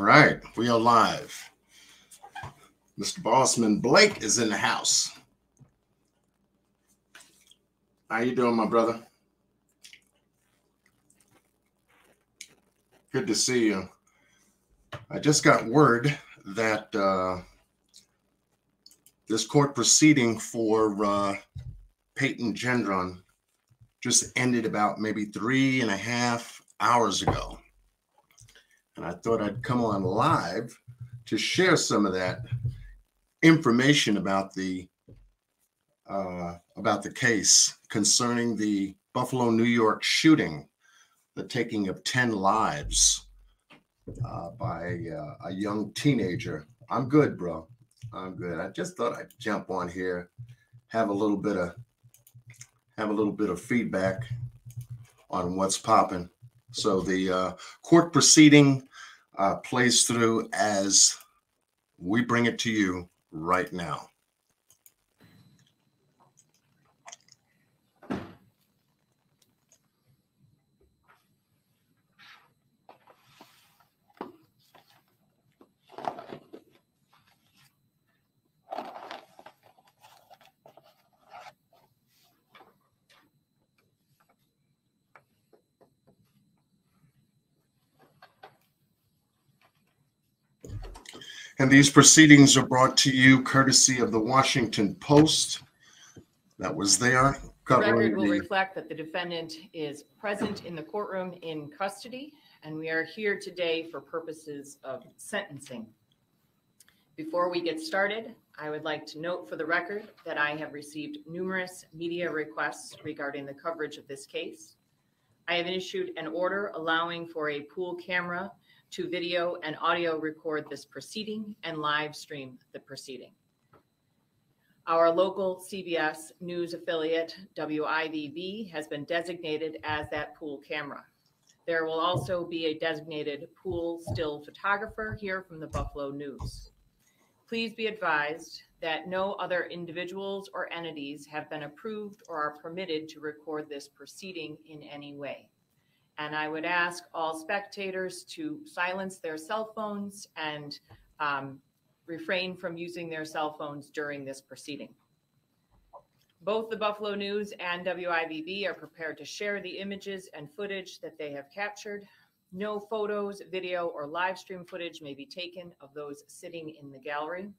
right, we are live. Mr. Bossman Blake is in the house. How you doing, my brother? Good to see you. I just got word that this court proceeding for PAYTON GENDRON just ended about maybe 3.5 hours ago. And I thought I'd come on live to share some of that information about the case concerning the Buffalo, New York shooting, the taking of 10 lives by a young teenager. I'm good, bro. I'm good. I just thought I'd jump on here, have a little bit of feedback on what's popping. So the court proceeding plays through as we bring it to you right now. And these proceedings are brought to you courtesy of the Washington Post. That was there. The record will reflect that the defendant is present in the courtroom in custody, and we are here today for purposes of sentencing. Before we get started, I would like to note for the record that I have received numerous media requests regarding the coverage of this case. I have issued an order allowing for a pool camera to video and audio record this proceeding and live stream the proceeding. Our local CBS News affiliate, WIVB, has been designated as that pool camera. There will also be a designated pool still photographer here from the Buffalo News. Please be advised that no other individuals or entities have been approved or are permitted to record this proceeding in any way. And I would ask all spectators to silence their cell phones and refrain from using their cell phones during this proceeding. Both the Buffalo News and WIVB are prepared to share the images and footage that they have captured. No photos, video, or live stream footage may be taken of those sitting in the gallery.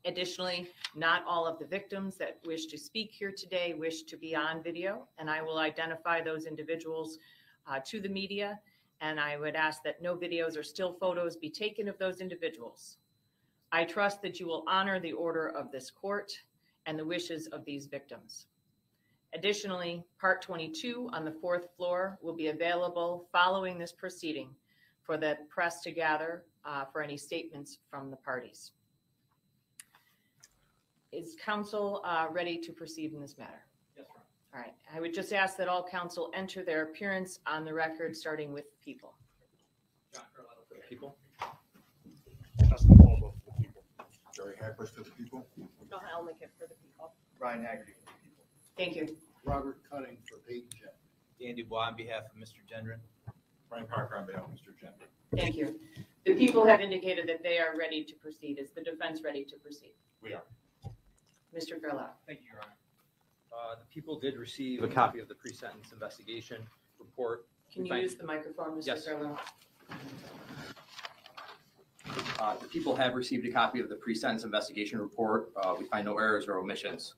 Additionally, not all of the victims that wish to speak here today wish to be on video, and I will identify those individuals to the media, and I would ask that no videos or still photos be taken of those individuals. I trust that you will honor the order of this court and the wishes of these victims. Additionally, Part 22 on the 4th floor will be available following this proceeding for the press to gather for any statements from the parties. Is counsel ready to proceed in this matter? Yes, ma'am. All right. I would just ask that all counsel enter their appearance on the record, starting with the people. John Carlisle for the people. Justin Paul for the people. Jerry Hackworth for the people. John Elnick for the people. Brian Haggerty for the people. Thank you. Robert Cutting for PAYTON GENDRON. Dan Dubois on behalf of Mr. Gendron. Brian Parker on behalf of Mr. Gendron. Thank you. The people have indicated that they are ready to proceed. Is the defense ready to proceed? We are. Mr. Carlisle. Thank you, Your Honor. The people did receive a copy of the pre-sentence investigation report. Can you use the microphone, Mr. Yes. Carlisle? The people have received a copy of the pre-sentence investigation report. We find no errors or omissions.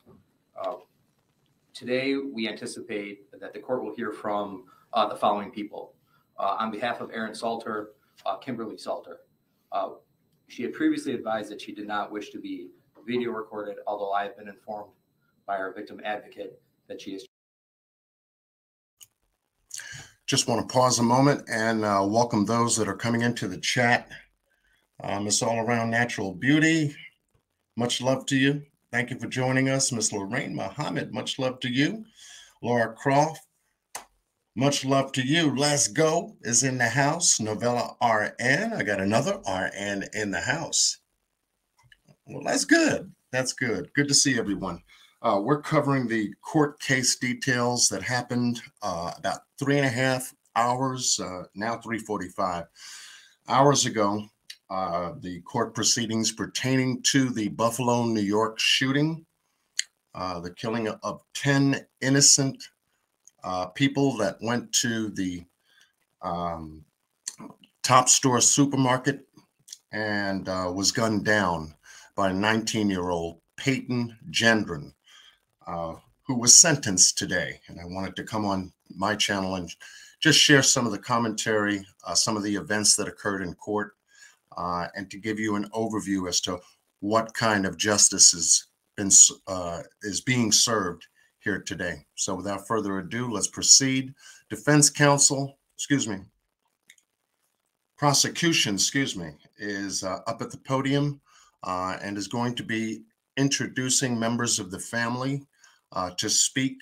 Today, we anticipate that the court will hear from the following people. On behalf of Aaron Salter, Kimberly Salter. She had previously advised that she did not wish to be video recorded, although I have been informed by our victim advocate that she is. Just want to pause a moment and welcome those that are coming into the chat. Miss All Around Natural Beauty, much love to you. Thank you for joining us. Miss Lorraine Muhammad, much love to you. Laura Croft, much love to you. Let's Go is in the house. Novella RN, I got another RN in the house. Well, that's good. That's good. Good to see everyone. We're covering the court case details that happened about 3.5 hours, now 3:45. hours ago, the court proceedings pertaining to the Buffalo, New York shooting, the killing of 10 innocent people that went to the Top Store supermarket and was gunned down by a 19-year-old PAYTON GENDRON, who was sentenced today. And I wanted to come on my channel and just share some of the commentary, some of the events that occurred in court, and to give you an overview as to what kind of justice is being served here today. So without further ado, let's proceed. Defense counsel, prosecution, is up at the podium and is going to be introducing members of the family to speak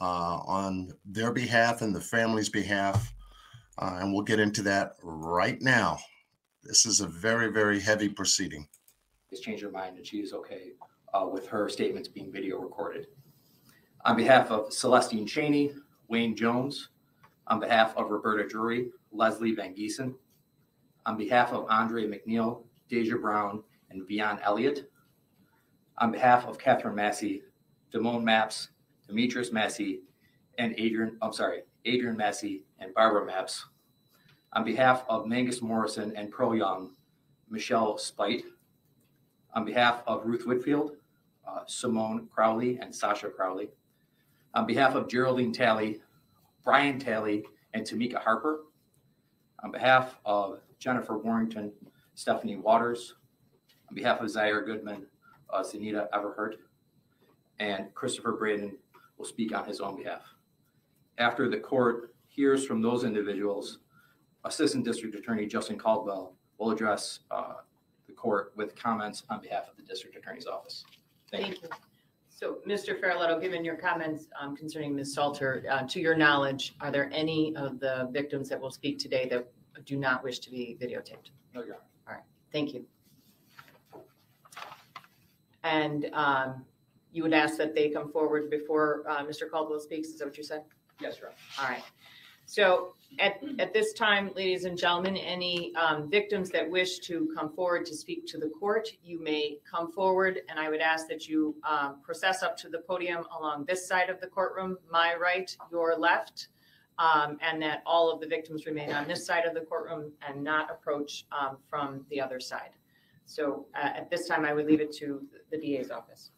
on their behalf and the family's behalf. And we'll get into that right now. This is a very, very heavy proceeding. Has changed her mind and she is okay with her statements being video recorded. On behalf of Celestine Cheney, Wayne Jones, on behalf of Roberta Drury, Leslie Van Giesen, on behalf of Andre McNeil, Deja Brown, and Vion Elliott, on behalf of Catherine Massey, Damone Maps, Demetrius Massey, and Adrian Massey and Barbara Maps, on behalf of Mangus Morrison and Pearl Young, Michelle Spite, on behalf of Ruth Whitfield, Simone Crowley and Sasha Crowley, on behalf of Geraldine Talley, Brian Talley, and Tamika Harper, on behalf of Jennifer Warrington, Stephanie Waters, on behalf of Zaire Goodman, Zenita Everhart, and Christopher Braden will speak on his own behalf. After the court hears from those individuals, Assistant District Attorney Justin Caldwell will address the court with comments on behalf of the District Attorney's Office. Thank you. So, Mr. Farrelletto, given your comments concerning Ms. Salter, to your knowledge, are there any of the victims that will speak today that do not wish to be videotaped? No, Your Honor. All right, thank you. And you would ask that they come forward before Mr. Caldwell speaks, is that what you said? Yes, Your Honor. All right. So at this time, ladies and gentlemen, any victims that wish to come forward to speak to the court, you may come forward, and I would ask that you process up to the podium along this side of the courtroom, my right, your left, and that all of the victims remain on this side of the courtroom and not approach from the other side. So at this time, I would leave it to the DA's office.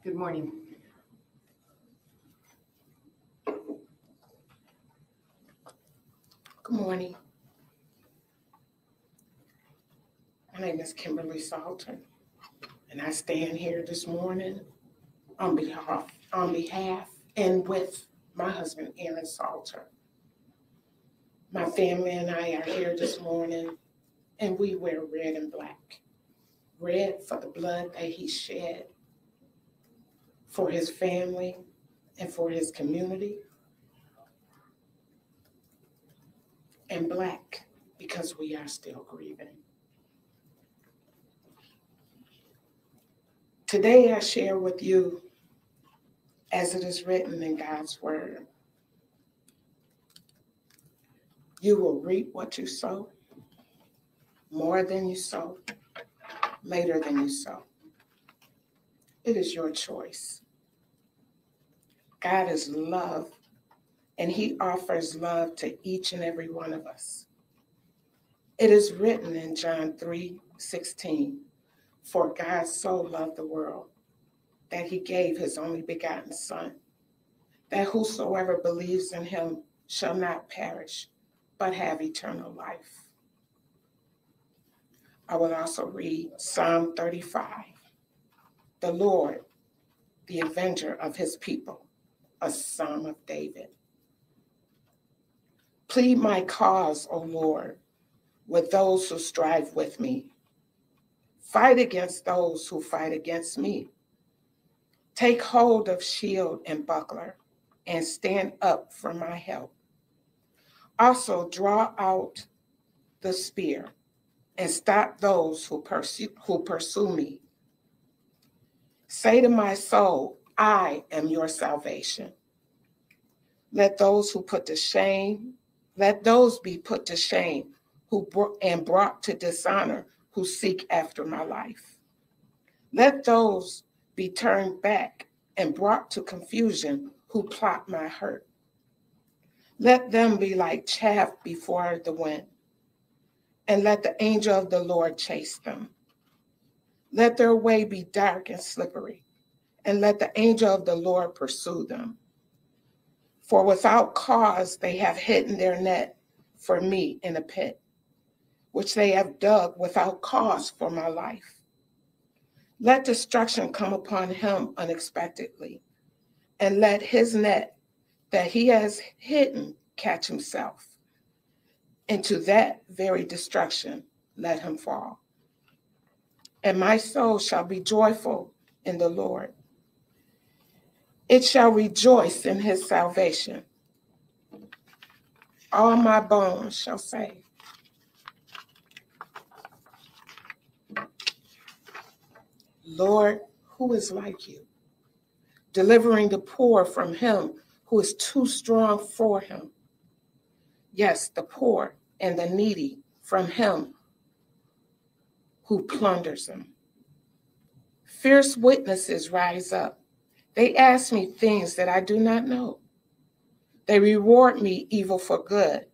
Good morning. Good morning. My name is Kimberly Salter, and I stand here this morning on behalf and with my husband, Aaron Salter. My family and I are here this morning, and we wear red and black. Red for the blood that he shed for his family and for his community, and black because we are still grieving. Today I share with you, as it is written in God's word, you will reap what you sow, more than you sow, later than you sow. It is your choice. God is love, and he offers love to each and every one of us. It is written in John 3:16, for God so loved the world that he gave his only begotten Son, that whosoever believes in him shall not perish, but have eternal life. I will also read Psalm 35. The Lord, the avenger of his people, a Psalm of David. Plead my cause, O Lord, with those who strive with me. Fight against those who fight against me. Take hold of shield and buckler, and stand up for my help. Also draw out the spear and stop those who pursue me. Say to my soul, I am your salvation. Let those be put to shame and brought to dishonor who seek after my life. Let those be turned back and brought to confusion who plot my hurt. Let them be like chaff before the wind, and let the angel of the Lord chase them. Let their way be dark and slippery, and let the angel of the Lord pursue them. For without cause they have hidden their net for me in a pit, which they have dug without cause for my life. Let destruction come upon him unexpectedly, and let his net that he has hidden catch himself. Into that very destruction let him fall. And my soul shall be joyful in the Lord. It shall rejoice in his salvation. All my bones shall say, Lord, who is like you? Delivering the poor from him who is too strong for him. Yes, the poor and the needy from him who plunders them. Fierce witnesses rise up. They ask me things that I do not know. They reward me evil for good,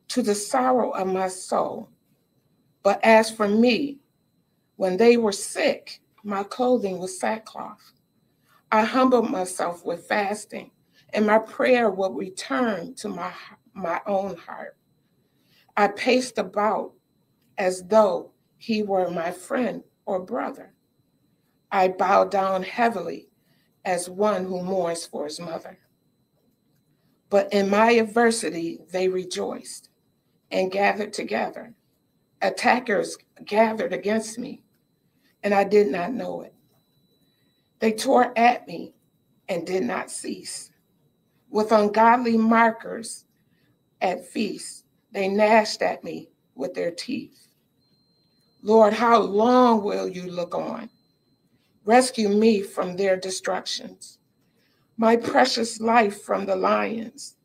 to the sorrow of my soul. But as for me, when they were sick, my clothing was sackcloth. I humbled myself with fasting, and my prayer will return to my own heart. I paced about as though he were my friend or brother. I bowed down heavily as one who mourns for his mother. But in my adversity, they rejoiced and gathered together. Attackers gathered against me, and I did not know it. They tore at me and did not cease. With ungodly mockers at feasts, they gnashed at me with their teeth. Lord, how long will you look on? Rescue me from their destructions, my precious life from the lions.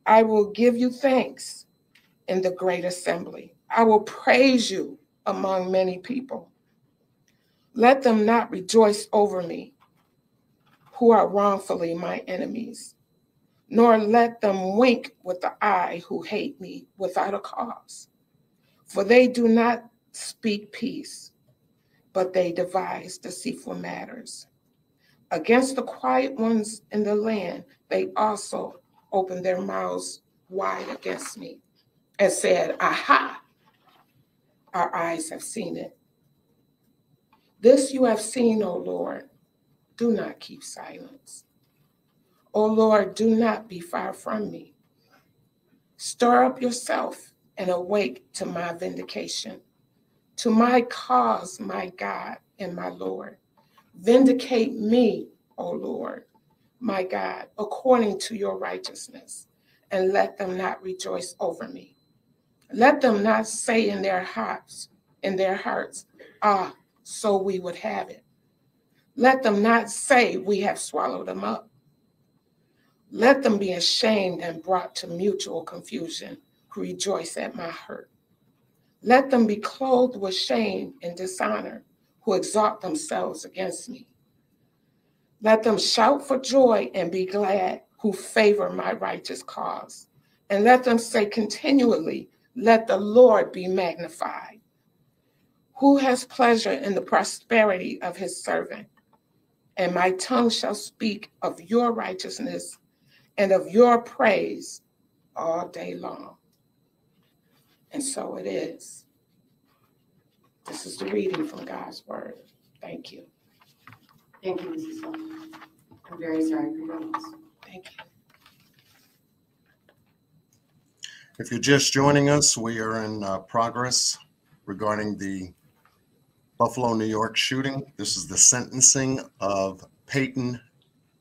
I will give you thanks in the great assembly. I will praise you among many people. Let them not rejoice over me, who are wrongfully my enemies, nor let them wink with the eye who hate me without a cause. For they do not speak peace, but they devise deceitful matters. Against the quiet ones in the land, they also opened their mouths wide against me and said, Aha, our eyes have seen it. This you have seen, O Lord. Do not keep silence. O Lord, do not be far from me. Stir up yourself and awake to my vindication, to my cause, my God and my Lord. Vindicate me, O Lord, my God, according to your righteousness, and let them not rejoice over me. Let them not say in their hearts, ah, so we would have it. Let them not say we have swallowed them up. Let them be ashamed and brought to mutual confusion, who rejoice at my hurt. Let them be clothed with shame and dishonor, who exalt themselves against me. Let them shout for joy and be glad, who favor my righteous cause. And let them say continually, let the Lord be magnified, who has pleasure in the prosperity of his servant. And my tongue shall speak of your righteousness and of your praise all day long. And so it is. This is the reading from God's word. Thank you. Thank you, Mrs. Salter. I'm very sorry for your loss. Thank you. If you're just joining us, we are in progress regarding the Buffalo, New York shooting. This is the sentencing of PAYTON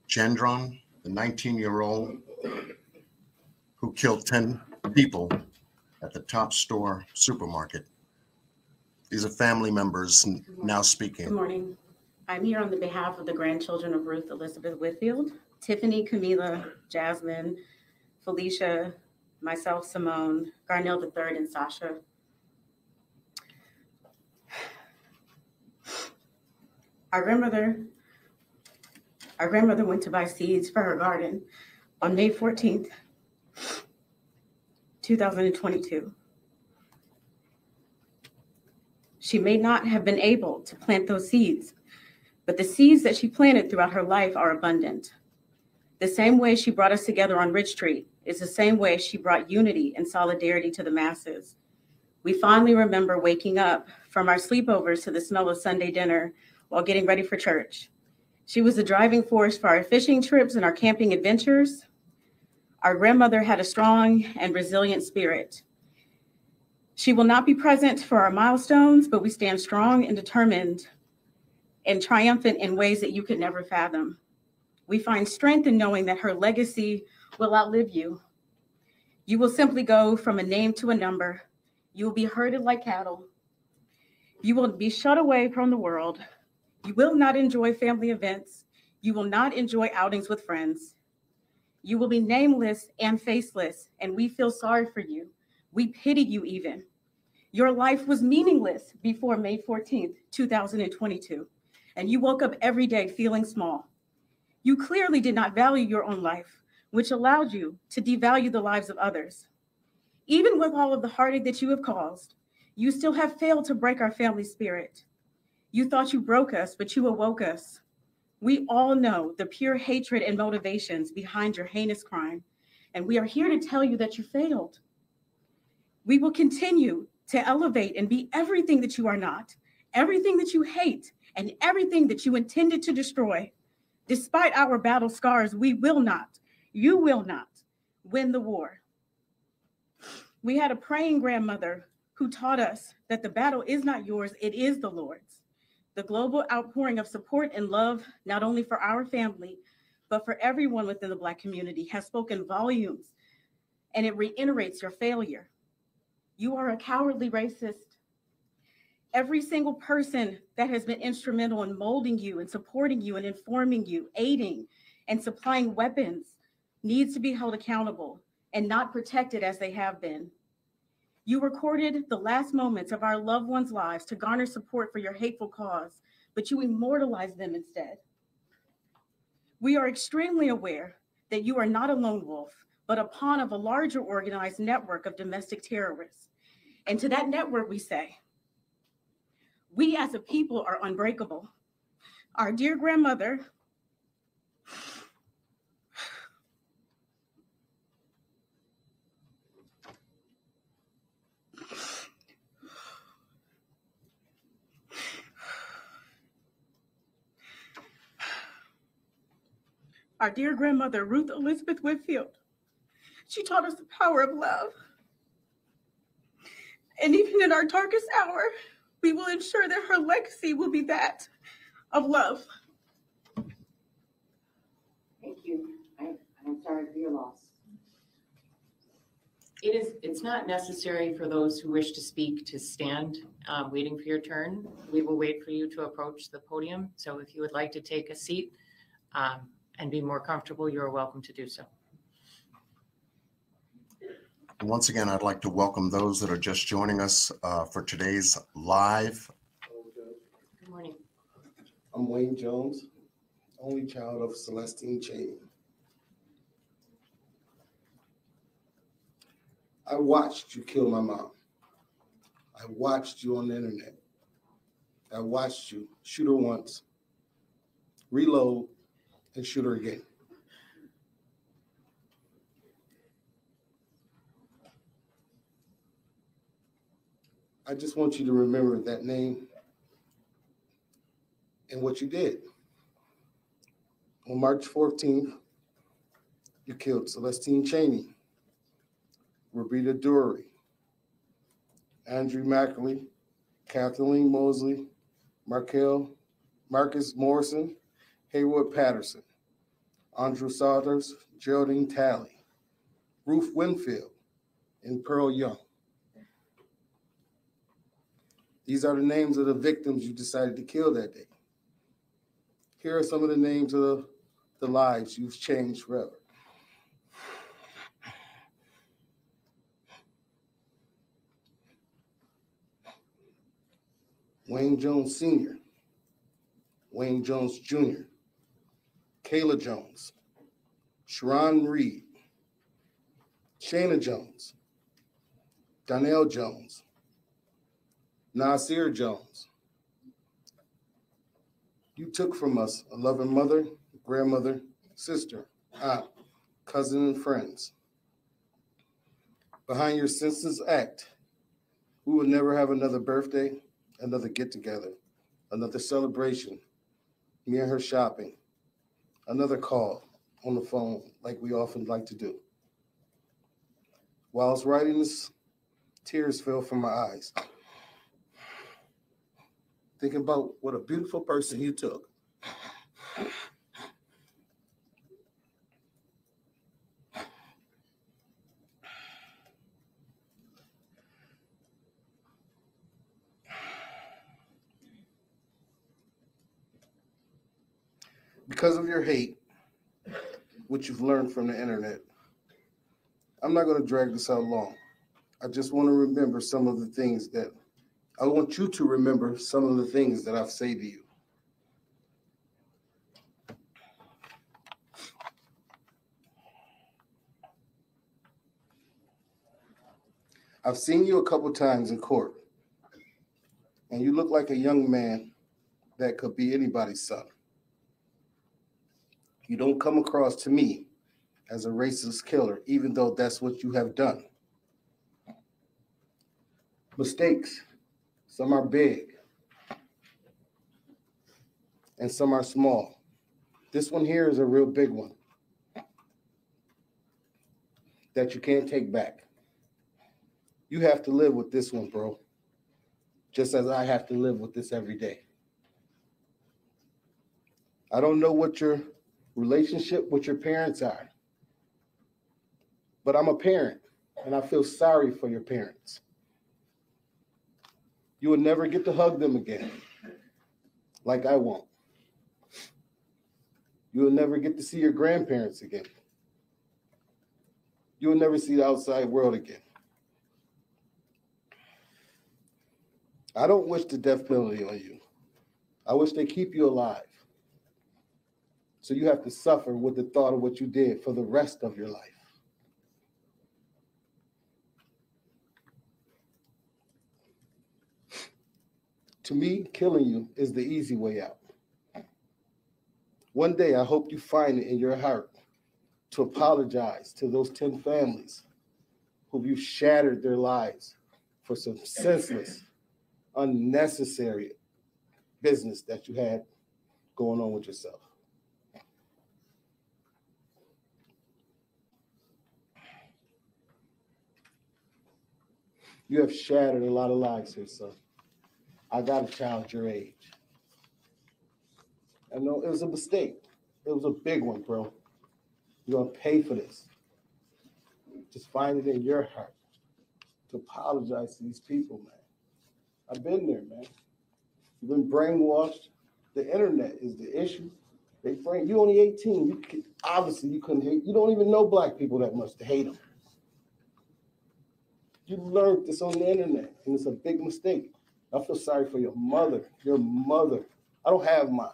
GENDRON, the 19-year-old who killed 10 people at the Top Store supermarket These are family members now Good speaking. morning. I'm here on the behalf of the grandchildren of Ruth Elizabeth Whitfield, Tiffany, Camila, Jasmine, Felicia, myself, Simone, Garnell III, and Sasha. Our grandmother went to buy seeds for her garden on May 14th, 2022. She may not have been able to plant those seeds, but the seeds that she planted throughout her life are abundant. The same way she brought us together on Ridge Street is the same way she brought unity and solidarity to the masses. We fondly remember waking up from our sleepovers to the smell of Sunday dinner while getting ready for church. She was the driving force for our fishing trips and our camping adventures. Our grandmother had a strong and resilient spirit. She will not be present for our milestones, but we stand strong and determined and triumphant in ways that you could never fathom. We find strength in knowing that her legacy will outlive you. You will simply go from a name to a number. You will be herded like cattle. You will be shut away from the world. You will not enjoy family events. You will not enjoy outings with friends. You will be nameless and faceless, and we feel sorry for you. We pity you even. Your life was meaningless before May 14th, 2022. And you woke up every day feeling small. You clearly did not value your own life, which allowed you to devalue the lives of others. Even with all of the heartache that you have caused, you still have failed to break our family spirit. You thought you broke us, but you awoke us. We all know the pure hatred and motivations behind your heinous crime, and we are here to tell you that you failed. We will continue to elevate and be everything that you are not, everything that you hate, and everything that you intended to destroy. Despite our battle scars, we will not, you will not win the war. We had a praying grandmother who taught us that the battle is not yours, it is the Lord's. The global outpouring of support and love, not only for our family, but for everyone within the Black community, has spoken volumes, and it reiterates your failure. You are a cowardly racist. Every single person that has been instrumental in molding you and supporting you and informing you, aiding and supplying weapons needs to be held accountable and not protected as they have been. You recorded the last moments of our loved ones' lives to garner support for your hateful cause, but you immortalized them instead. We are extremely aware that you are not a lone wolf, but a pawn of a larger organized network of domestic terrorists. And to that network, we say, we as a people are unbreakable. Our dear grandmother, Ruth Elizabeth Whitfield, she taught us the power of love. And even in our darkest hour, we will ensure that her legacy will be that of love. Thank you. I'm sorry for your loss. It's not necessary for those who wish to speak to stand waiting for your turn. We will wait for you to approach the podium. So if you would like to take a seat and be more comfortable, you're welcome to do so. Once again, I'd like to welcome those that are just joining us for today's live. Good morning. I'm Wayne Jones, only child of Celestine Cheney. I watched you kill my mom. I watched you on the internet. I watched you shoot her once, reload, and shoot her again. I just want you to remember that name and what you did. On March 14th, you killed Celestine Cheney, Roberta Dury, Andrew Mackley, Kathleen Mosley, Marcus Morrison, Haywood Patterson, Andrew Saunders, Geraldine Talley, Ruth Winfield, and Pearl Young. These are the names of the victims you decided to kill that day. Here are some of the names of the lives you've changed forever. Wayne Jones Sr., Wayne Jones Jr., Kayla Jones, Sharon Reed, Shayna Jones, Donnell Jones, Nasir Jones. You took from us a loving mother, grandmother, sister, aunt, cousin, and friends. Behind your senseless act, we will never have another birthday, another get-together, another celebration, me and her shopping, another call on the phone like we often like to do. While I was writing this, tears fell from my eyes. Thinking about what a beautiful person you took. Because of your hate, which you've learned from the internet, I'm not going to drag this out long. I just want to remember some of the things that I want you to remember some of the things that I've said to you. I've seen you a couple times in court, and you look like a young man that could be anybody's son. You don't come across to me as a racist killer, even though that's what you have done. Mistakes, some are big, and some are small. This one here is a real big one that you can't take back. You have to live with this one, bro, just as I have to live with this every day. I don't know what your relationship with your parents are, but I'm a parent, and I feel sorry for your parents. You will never get to hug them again, like I won't. You will never get to see your grandparents again. You will never see the outside world again. I don't wish the death penalty on you. I wish they keep you alive. So you have to suffer with the thought of what you did for the rest of your life. To me, killing you is the easy way out. One day, I hope you find it in your heart to apologize to those 10 families who you've shattered their lives for some senseless, unnecessary business that you had going on with yourself. You have shattered a lot of lives here, son. I got a child your age. I know it was a mistake. It was a big one, bro. You're gonna pay for this. Just find it in your heart to apologize to these people, man. I've been there, man. You've been brainwashed. The internet is the issue. You only 18. Obviously you couldn't hate. You don't even know black people that much to hate them. You learned this on the internet, and it's a big mistake. I feel sorry for your mother. Your mother. I don't have mine.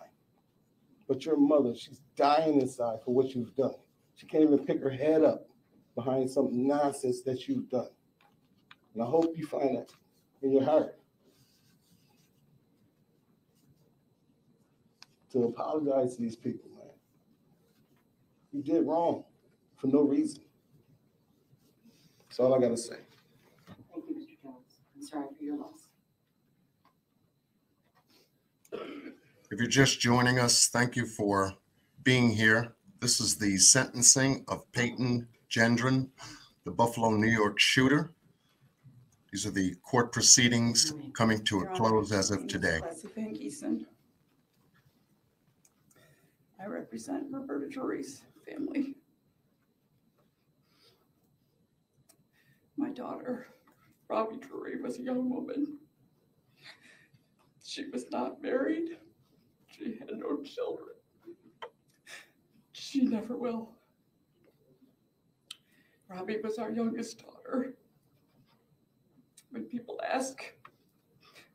But your mother, she's dying inside for what you've done. She can't even pick her head up behind some nonsense that you've done. And I hope you find that in your heart to apologize to these people, man. You did wrong for no reason. That's all I got to say. Thank you, Mr. Jones. I'm sorry for your loss. If you're just joining us, thank you for being here. This is the sentencing of PAYTON GENDRON, the Buffalo, New York shooter. These are the court proceedings coming to a close as of today. I represent Roberta Torrey's family. My daughter, Robbie Torrey, was a young woman She was not married. She had no children. She never will. Robbie was our youngest daughter. When people ask,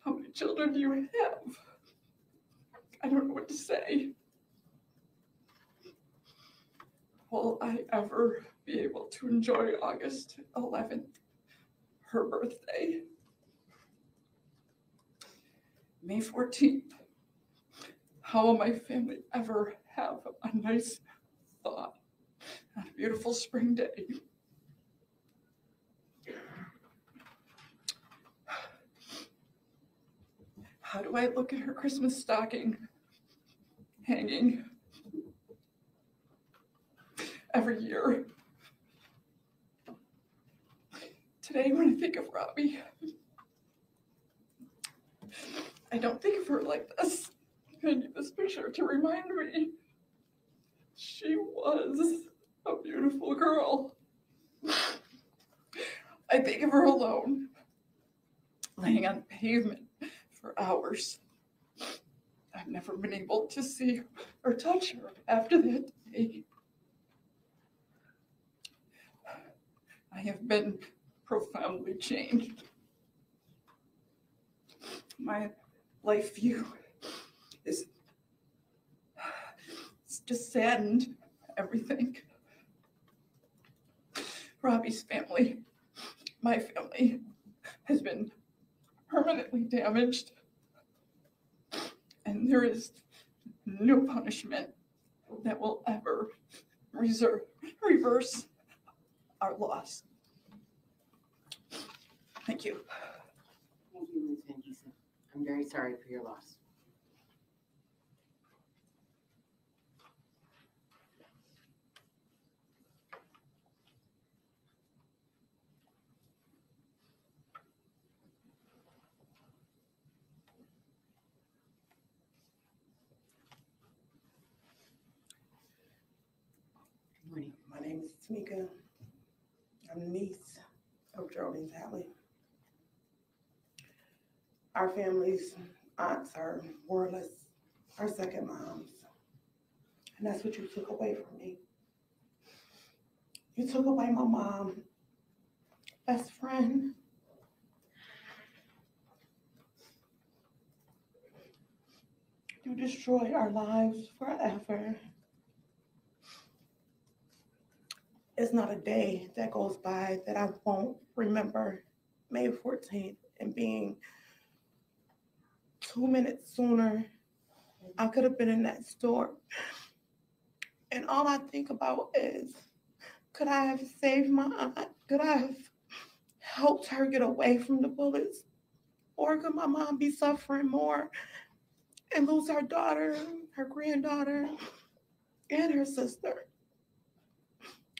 how many children do you have? I don't know what to say. Will I ever be able to enjoy August 11th, her birthday? May 14th, how will my family ever have a nice thought on a beautiful spring day? How do I look at her Christmas stocking hanging every year? Today, when I think of Robbie, I don't think of her like this. I need this picture to remind me she was a beautiful girl. I think of her alone, laying on the pavement for hours. I've never been able to see or touch her after that day. I have been profoundly changed. My life view is it's just saddened. Everything. Robbie's family, my family, has been permanently damaged, and there is no punishment that will ever reverse our loss. Thank you. Thank you, Ms. Van Giesen. I'm very sorry for your loss. Good morning. My name is Tamika. I'm the niece of Geraldine Talley. Our family's aunts are more or less our second moms. And that's what you took away from me. You took away my mom, best friend. You destroyed our lives forever. It's not a day that goes by that I won't remember May 14th and being 2 minutes sooner. I could have been in that store. And all I think about is, could I have saved my aunt? Could I have helped her get away from the bullets? Or could my mom be suffering more and lose her daughter, her granddaughter, and her sister?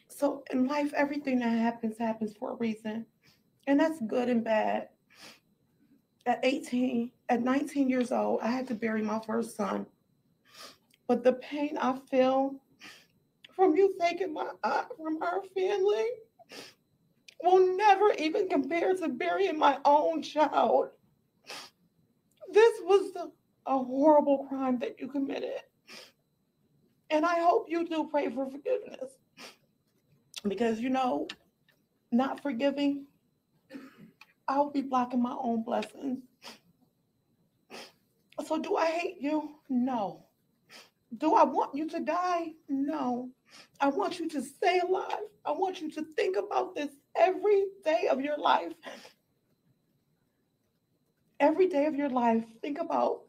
So in life, everything that happens for a reason. And that's good and bad. At 19 years old, I had to bury my first son. But the pain I feel from you taking my aunt from our family will never even compare to burying my own child. This was a horrible crime that you committed. And I hope you do pray for forgiveness. Because, you know, not forgiving, I'll be blocking my own blessings. So do I hate you? No. Do I want you to die? No. I want you to stay alive. I want you to think about this every day of your life. Every day of your life, think about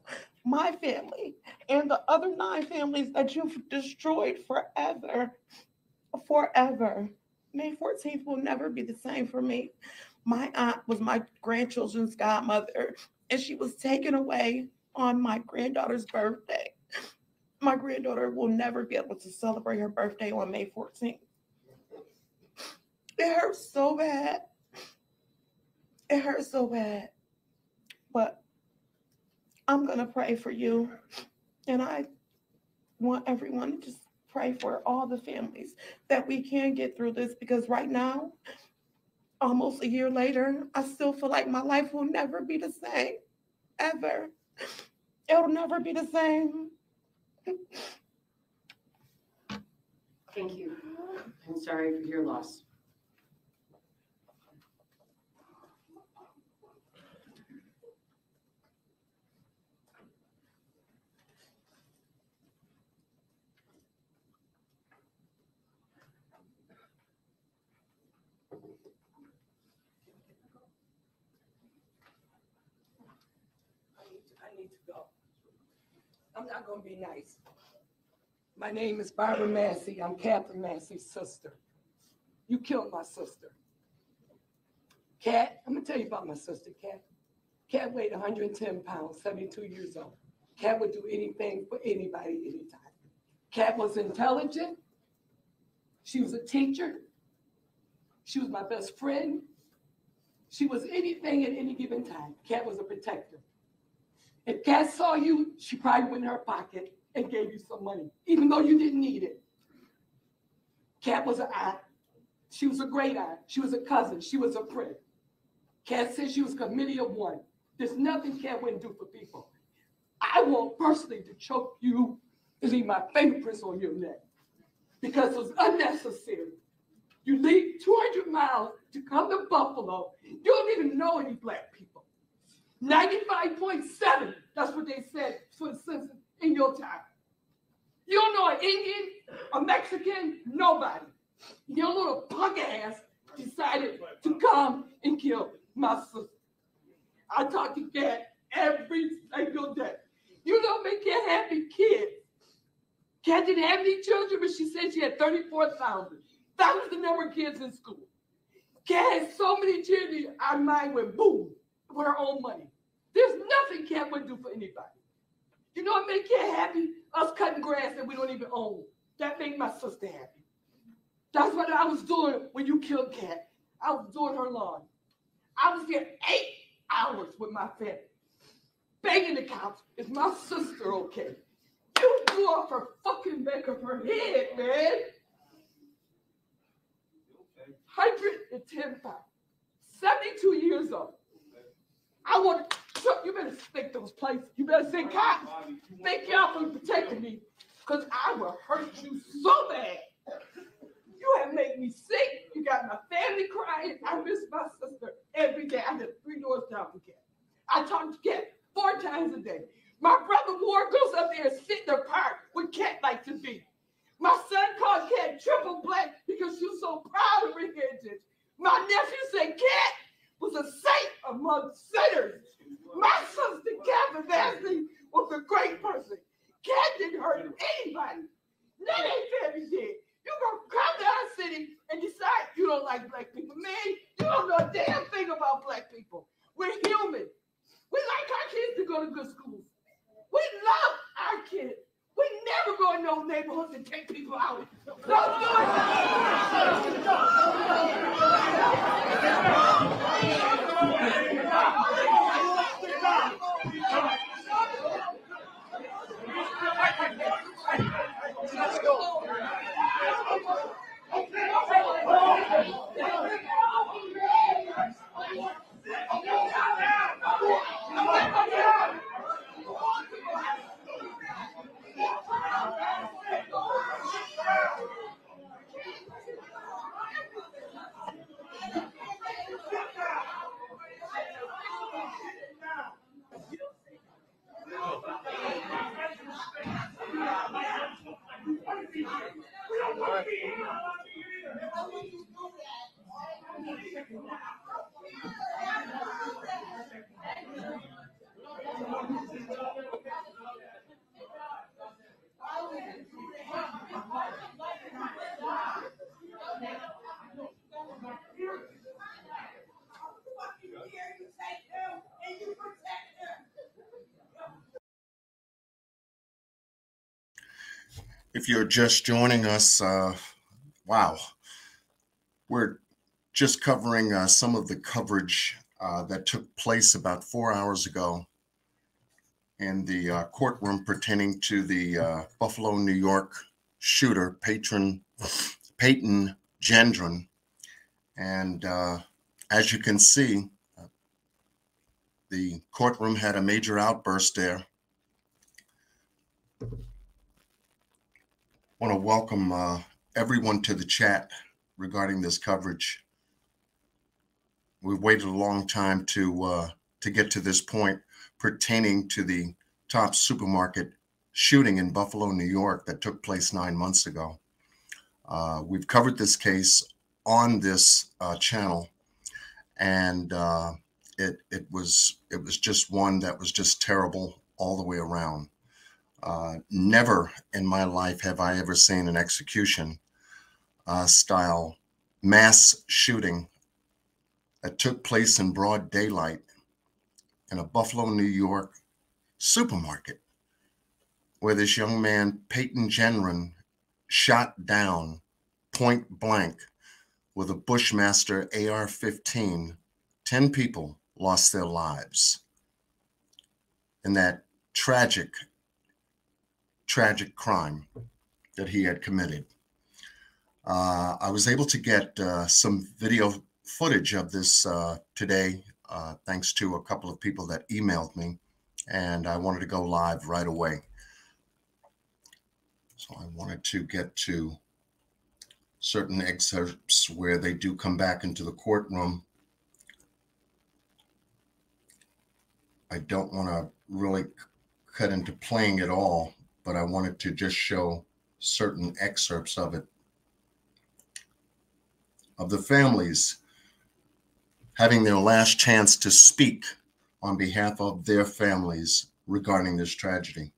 my family and the other 9 families that you've destroyed forever. Forever. May 14th will never be the same for me. My aunt was my grandchildren's godmother, and she was taken away on my granddaughter's birthday. My granddaughter will never be able to celebrate her birthday on May 14th. It hurts so bad. It hurts so bad. But I'm going to pray for you. And I want everyone to just pray for all the families that we can get through this, because right now, almost a year later, I still feel like my life will never be the same, ever. It'll never be the same. Thank you. I'm sorry for your loss. I need to go. I'm not gonna be nice. My name is Barbara Massey. I'm Catherine Massey's sister. You killed my sister. Cat, I'm gonna tell you about my sister, Cat. Cat weighed 110 pounds, 72 years old. Cat would do anything for anybody, anytime. Cat was intelligent. She was a teacher. She was my best friend. She was anything at any given time. Cat was a protector. If Cat saw you, she probably went in her pocket and gave you some money, even though you didn't need it. Cat was an aunt. She was a great aunt. She was a cousin. She was a friend. Cat said she was a committee of one. There's nothing Cat wouldn't do for people. I want personally to choke you and leave my fingerprints on your neck because it was unnecessary. You leave 200 miles to come to Buffalo. You don't even know any black people. 95.7, that's what they said for the census in your time. You don't know an Indian, a Mexican, nobody. Your little punk ass decided to come and kill my sister. I talk to Cat every single day. You don't make Cat happy kids. Cat didn't have any children, but she said she had 34,000. That was the number of kids in school. Cat had so many children, our mind went boom with her own money. There's nothing Cat would do for anybody. You know what made Cat happy? Us cutting grass that we don't even own. That made my sister happy. That's what I was doing when you killed Cat. I was doing her lawn. I was there 8 hours with my family. Begging the cops, is my sister okay? You blew off her fucking back of her head, man. 110 pounds. 72 years old. I want to, you better stick those places. You better say, cops, thank y'all for protecting me, because I will hurt you so bad. You have made me sick. You got my family crying. I miss my sister every day. I live 3 doors down from Cat. I talk to Cat 4 times a day. My brother Ward goes up there and sit in the park where Cat likes to be. My son called Cat triple black because she was so proud of her heritage. My nephew said Cat was a saint among sinners. My sister, Catherine Massey, was a great person. Cat didn't hurt anybody. None of their family did. You gonna come to our city and decide you don't like black people. Man, you don't know a damn thing about black people. We're human. We like our kids to go to good schools. We love our kids. We never go in no neighborhoods and take people out. Don't do Let's go. If you're just joining us, wow, we're just covering some of the coverage that took place about 4 hours ago in the courtroom pertaining to the Buffalo, New York shooter, Payton GENDRON. And as you can see, The courtroom had a major outburst there. I want to welcome everyone to the chat regarding this coverage. We've waited a long time to get to this point pertaining to the Top supermarket shooting in Buffalo, New York that took place 9 months ago. We've covered this case on this channel, and it was just one that was just terrible all the way around. Never in my life have I ever seen an execution style mass shooting that took place in broad daylight in a Buffalo, New York supermarket, where this young man, PAYTON GENDRON, shot down point blank with a Bushmaster AR-15. 10 people lost their lives in that tragic crime that he had committed. I was able to get some video footage of this today, thanks to a couple of people that emailed me, and I wanted to go live right away. So I wanted to get to certain excerpts where they do come back into the courtroom. I don't want to really cut into playing it all, but I wanted to just show certain excerpts of it, of the families having their last chance to speak on behalf of their families regarding this tragedy.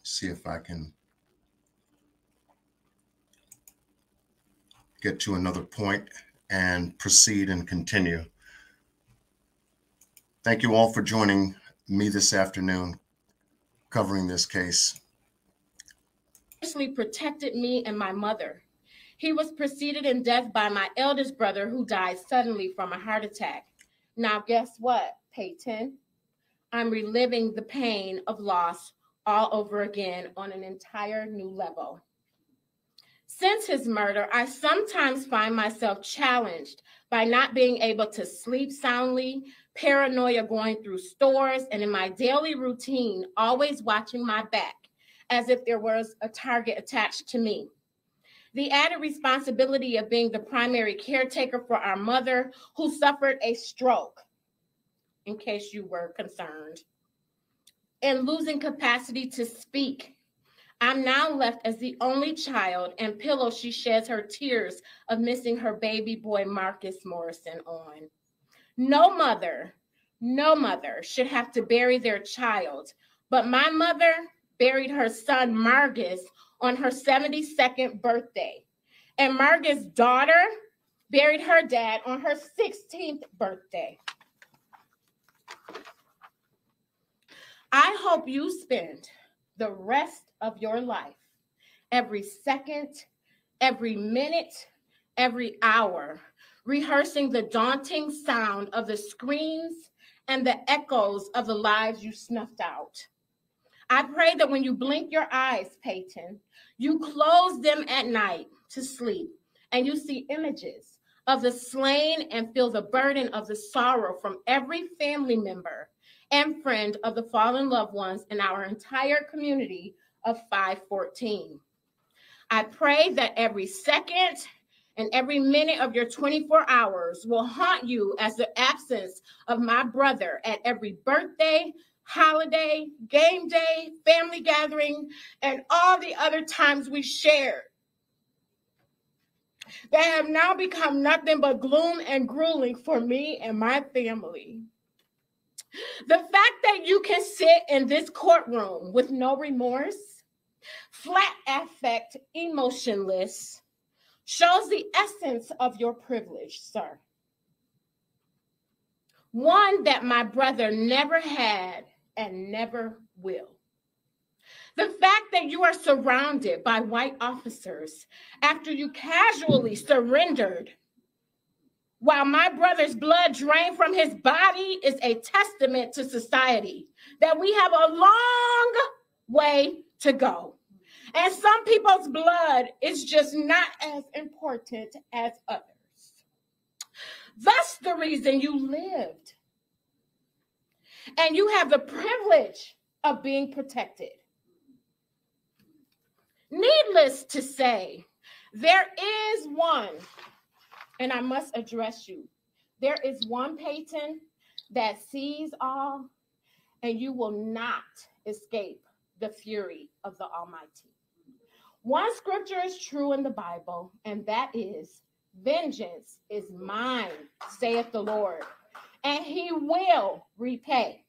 See if I can get to another point and proceed and continue. Thank you all for joining me this afternoon covering this case. Protected me and my mother. He was preceded in death by my eldest brother, who died suddenly from a heart attack. Now, guess what, PAYTON? I'm reliving the pain of loss all over again on an entire new level. Since his murder, I sometimes find myself challenged by not being able to sleep soundly, paranoia going through stores, and in my daily routine, always watching my back as if there was a target attached to me. The added responsibility of being the primary caretaker for our mother, who suffered a stroke, in case you were concerned, and losing capacity to speak. I'm now left as the only child and pillow she sheds her tears of missing her baby boy, Marcus Morrison, on. No mother should have to bury their child, but my mother buried her son, Marcus, on her 72nd birthday. And Marcus' daughter buried her dad on her 16th birthday. I hope you spend the rest of your life, every second, every minute, every hour, rehearsing the daunting sound of the screams and the echoes of the lives you snuffed out. I pray that when you blink your eyes, PAYTON, you close them at night to sleep, and you see images of the slain and feel the burden of the sorrow from every family member and friend of the fallen loved ones in our entire community of 514. I pray that every second and every minute of your 24 hours will haunt you as the absence of my brother at every birthday, holiday, game day, family gathering, and all the other times we shared that have now become nothing but gloom and grueling for me and my family. The fact that you can sit in this courtroom with no remorse, flat affect, emotionless, shows the essence of your privilege, sir. One that my brother never had and never will. The fact that you are surrounded by white officers after you casually surrendered while my brother's blood drained from his body is a testament to society that we have a long way to go. And some people's blood is just not as important as others. That's the reason you lived. And you have the privilege of being protected. Needless to say, there is one, and I must address you. There is one PAYTON that sees all, and you will not escape the fury of the Almighty. One scripture is true in the Bible, and that is, vengeance is mine, saith the Lord, and he will repay.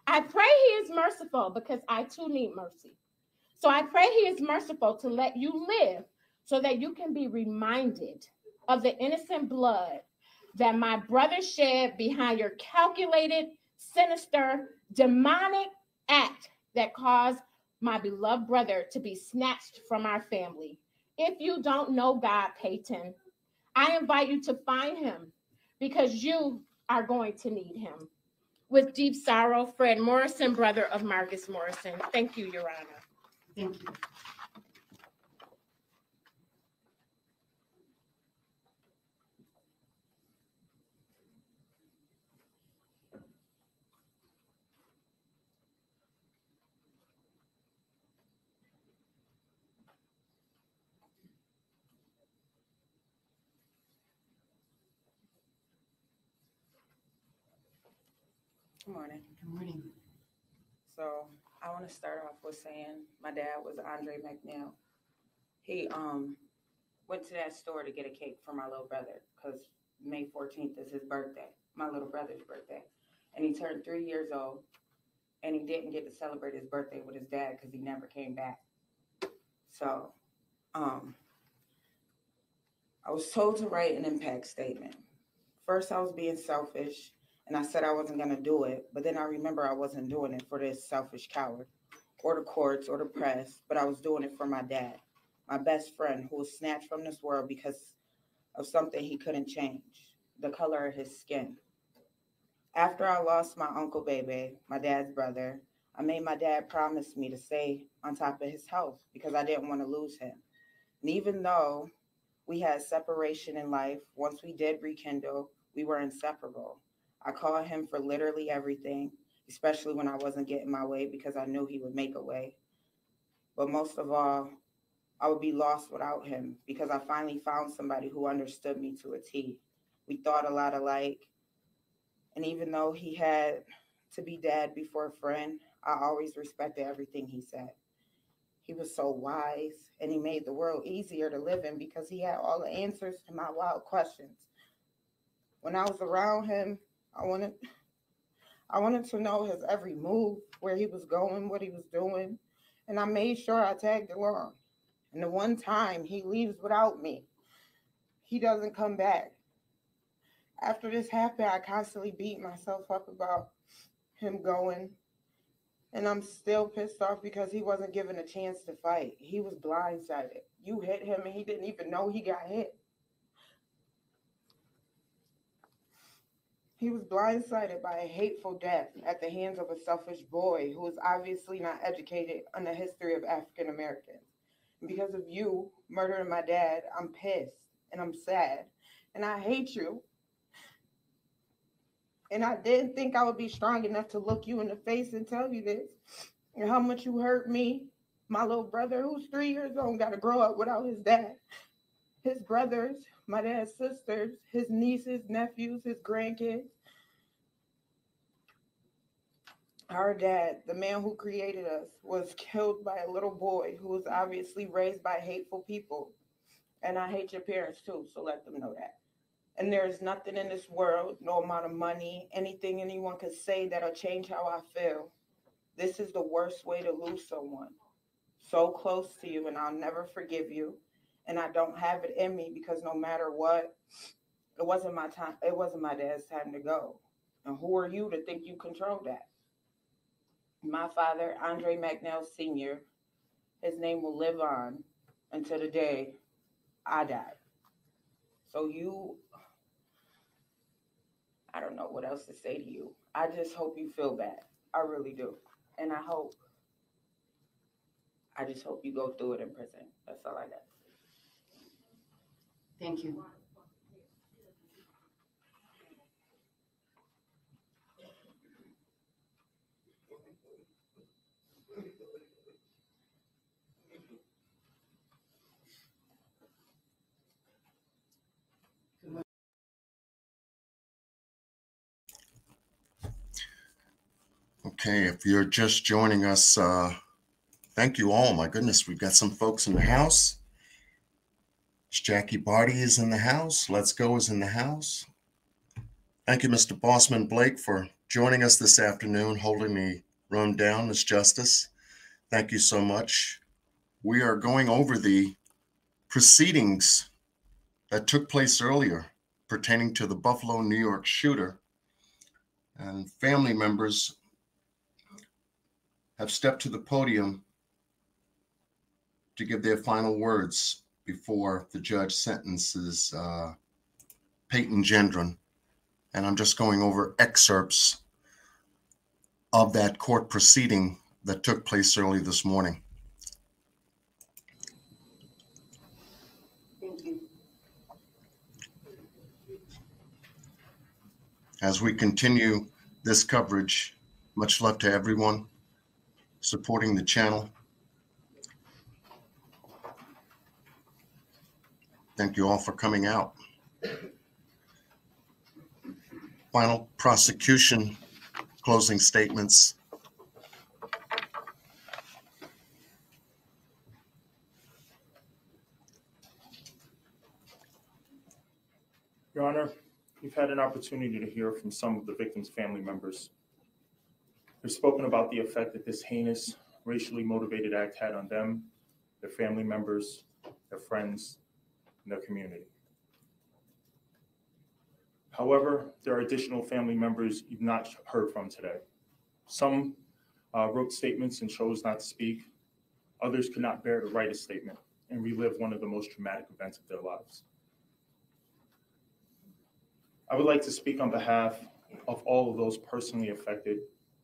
I pray he is merciful because I too need mercy. So I pray he is merciful to let you live so that you can be reminded of the innocent blood that my brother shed behind your calculated, sinister, demonic act that caused my beloved brother to be snatched from our family. If you don't know God, PAYTON, I invite you to find him because you are going to need him. With deep sorrow, Fred Morrison, brother of Marcus Morrison. Thank you, Your Honor. Thank you. Good morning. Good morning. So I want to start off with saying my dad was Andre McNeil. He went to that store to get a cake for my little brother because May 14th is his birthday, my little brother's birthday. And he turned 3 years old, and he didn't get to celebrate his birthday with his dad because he never came back. So I was told to write an impact statement. First, I was being selfish, and I said I wasn't going to do it. But then I remember I wasn't doing it for this selfish coward or the courts or the press, but I was doing it for my dad, my best friend who was snatched from this world because of something he couldn't change, the color of his skin. After I lost my Uncle Bebe, my dad's brother, I made my dad promise me to stay on top of his health because I didn't want to lose him. And even though we had separation in life, once we did rekindle, we were inseparable. I called him for literally everything, especially when I wasn't getting my way because I knew he would make a way. But most of all, I would be lost without him because I finally found somebody who understood me to a T. We thought a lot alike. And even though he had to be dad before a friend, I always respected everything he said. He was so wise, and he made the world easier to live in because he had all the answers to my wild questions. When I was around him, I wanted to know his every move, where he was going, what he was doing, and I made sure I tagged along. And the one time he leaves without me, he doesn't come back. After this happened, I constantly beat myself up about him going, and I'm still pissed off because he wasn't given a chance to fight. He was blindsided. You hit him, and he didn't even know he got hit. He was blindsided by a hateful death at the hands of a selfish boy who was obviously not educated on the history of African Americans. And because of you murdering my dad, I'm pissed and I'm sad and I hate you. And I didn't think I would be strong enough to look you in the face and tell you this and how much you hurt me. My little brother, who's 3 years old, got to grow up without his dad. His brothers, my dad's sisters, his nieces, nephews, his grandkids. Our dad, the man who created us, was killed by a little boy who was obviously raised by hateful people. And I hate your parents too, so let them know that. And there's nothing in this world, no amount of money, anything anyone could say that'll change how I feel. This is the worst way to lose someone. So close to you, and I'll never forgive you. And I don't have it in me because no matter what, it wasn't my time. It wasn't my dad's time to go. And who are you to think you control that? My father, Andre McNeil Sr., his name will live on until the day I die. So I don't know what else to say to you. I just hope you feel bad. I really do. And I just hope you go through it in prison. That's all I got. Thank you. Okay, if you're just joining us, thank you all. My goodness, we've got some folks in the house. Jacky Barty is in the house. Let's Go is in the house. Thank you, Mr. Bossman Blake, for joining us this afternoon, holding the room down as Justice. Thank you so much. We are going over the proceedings that took place earlier pertaining to the Buffalo, New York shooter, and family members have stepped to the podium to give their final words before the judge sentences PAYTON GENDRON. And I'm just going over excerpts of that court proceeding that took place early this morning. Thank you. As we continue this coverage, much love to everyone supporting the channel. Thank you all for coming out. Final prosecution closing statements. Your Honor, you've had an opportunity to hear from some of the victims' family members. They've spoken about the effect that this heinous, racially motivated act had on them, their family members, their friends, and their community. However, there are additional family members you've not heard from today. Some wrote statements and chose not to speak. Others could not bear to write a statement and relive one of the most traumatic events of their lives. I would like to speak on behalf of all of those personally affected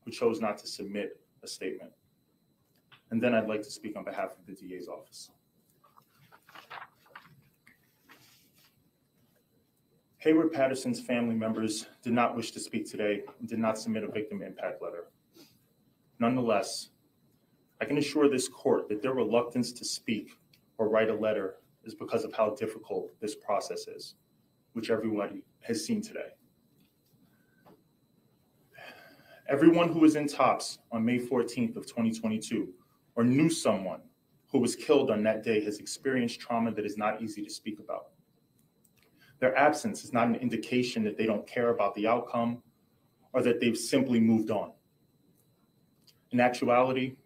who chose not to submit a statement. And then I'd like to speak on behalf of the DA's office. Hayward Patterson's family members did not wish to speak today and did not submit a victim impact letter. Nonetheless, I can assure this court that their reluctance to speak or write a letter is because of how difficult this process is, which everybody has seen today. Everyone who was in TOPS on May 14th of 2022 or knew someone who was killed on that day has experienced trauma that is not easy to speak about. Their absence is not an indication that they don't care about the outcome or that they've simply moved on. In actuality,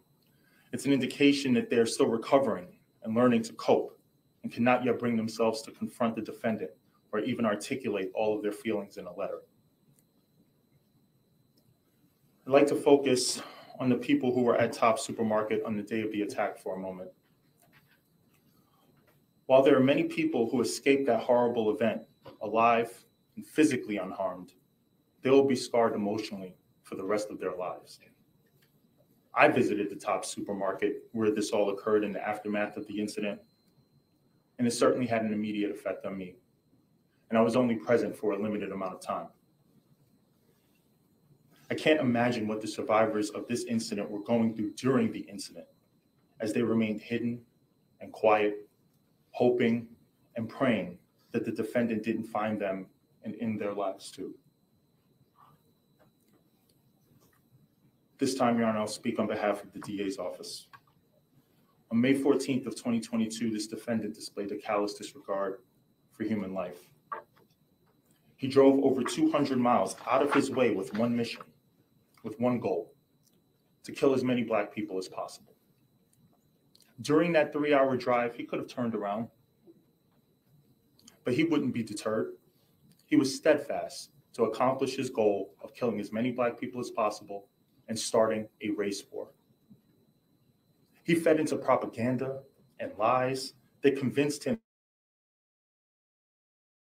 it's an indication that they're still recovering and learning to cope and cannot yet bring themselves to confront the defendant or even articulate all of their feelings in a letter. I'd like to focus on the people who were at Top Supermarket on the day of the attack for a moment. While there are many people who escaped that horrible event alive and physically unharmed, they will be scarred emotionally for the rest of their lives. I visited the Top Supermarket where this all occurred in the aftermath of the incident, and it certainly had an immediate effect on me. And I was only present for a limited amount of time. I can't imagine what the survivors of this incident were going through during the incident, as they remained hidden and quiet, hoping and praying that the defendant didn't find them and end their lives too. This time, Your Honor, I'll speak on behalf of the DA's office. On May 14th of 2022, this defendant displayed a callous disregard for human life. He drove over 200 miles out of his way with one mission, with one goal, to kill as many Black people as possible. During that 3-hour drive, he could have turned around, but he wouldn't be deterred. He was steadfast to accomplish his goal of killing as many Black people as possible and starting a race war. He fed into propaganda and lies that convinced him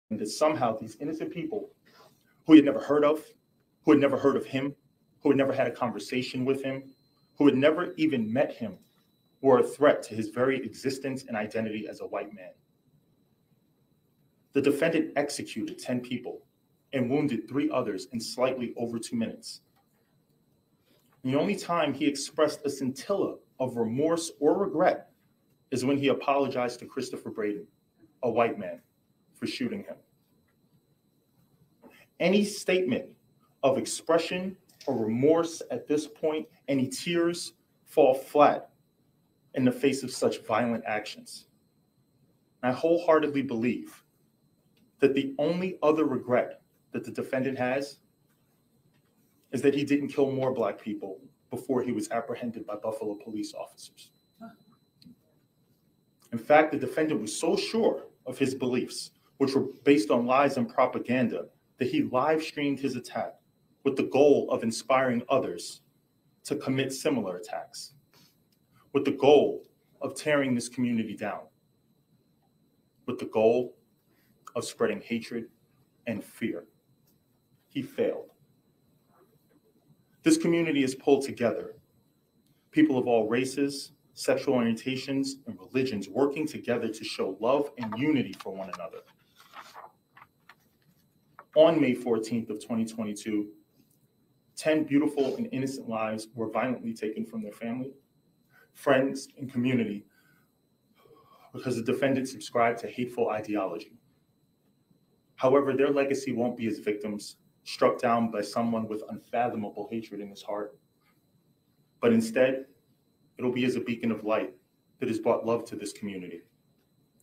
that somehow these innocent people who he had never heard of, who had never heard of him, who had never had a conversation with him, who had never even met him, were a threat to his very existence and identity as a white man. The defendant executed 10 people and wounded 3 others in slightly over 2 minutes. The only time he expressed a scintilla of remorse or regret is when he apologized to Christopher Braden, a white man, for shooting him. Any statement of expression or remorse at this point. Any tears fall flat in the face of such violent actions. I wholeheartedly believe that the only other regret that the defendant has is that he didn't kill more Black people before he was apprehended by Buffalo police officers. In fact, the defendant was so sure of his beliefs, which were based on lies and propaganda, that he live streamed his attack with the goal of inspiring others to commit similar attacks, with the goal of tearing this community down, with the goal of spreading hatred and fear. He failed. This community is pulled together. People of all races, sexual orientations, and religions working together to show love and unity for one another. On May 14th of 2022, 10 beautiful and innocent lives were violently taken from their family, friends, and community because the defendant subscribed to hateful ideology. However, their legacy won't be as victims struck down by someone with unfathomable hatred in his heart, but instead, it'll be as a beacon of light that has brought love to this community,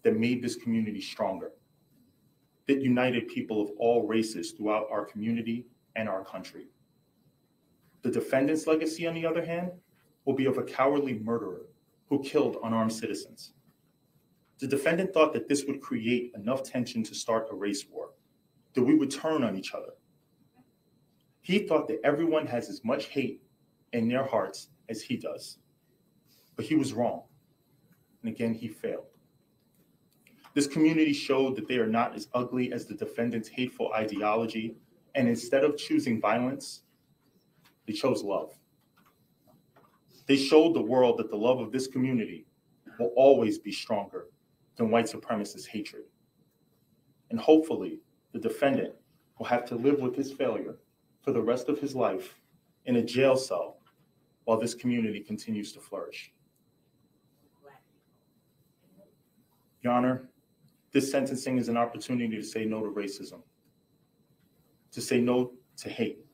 that made this community stronger, that united people of all races throughout our community and our country. The defendant's legacy, on the other hand, will be of a cowardly murderer who killed unarmed citizens. The defendant thought that this would create enough tension to start a race war, that we would turn on each other. He thought that everyone has as much hate in their hearts as he does. But he was wrong. And again, he failed. This community showed that they are not as ugly as the defendant's hateful ideology, and instead of choosing violence, they chose love. They showed the world that the love of this community will always be stronger than white supremacist hatred. And hopefully, the defendant will have to live with his failure for the rest of his life in a jail cell while this community continues to flourish. Your Honor, this sentencing is an opportunity to say no to racism, to say no to hate.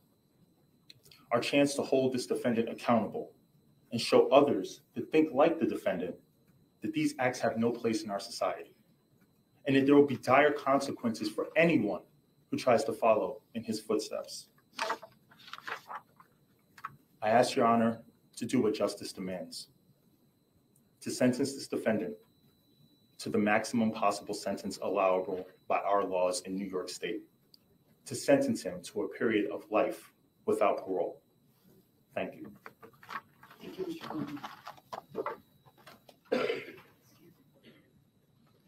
Our chance to hold this defendant accountable and show others that think like the defendant that these acts have no place in our society, and that there will be dire consequences for anyone who tries to follow in his footsteps. I ask Your Honor to do what justice demands, to sentence this defendant to the maximum possible sentence allowable by our laws in New York State, to sentence him to a period of life without parole. Thank you. Thank you, Mr. Coleman.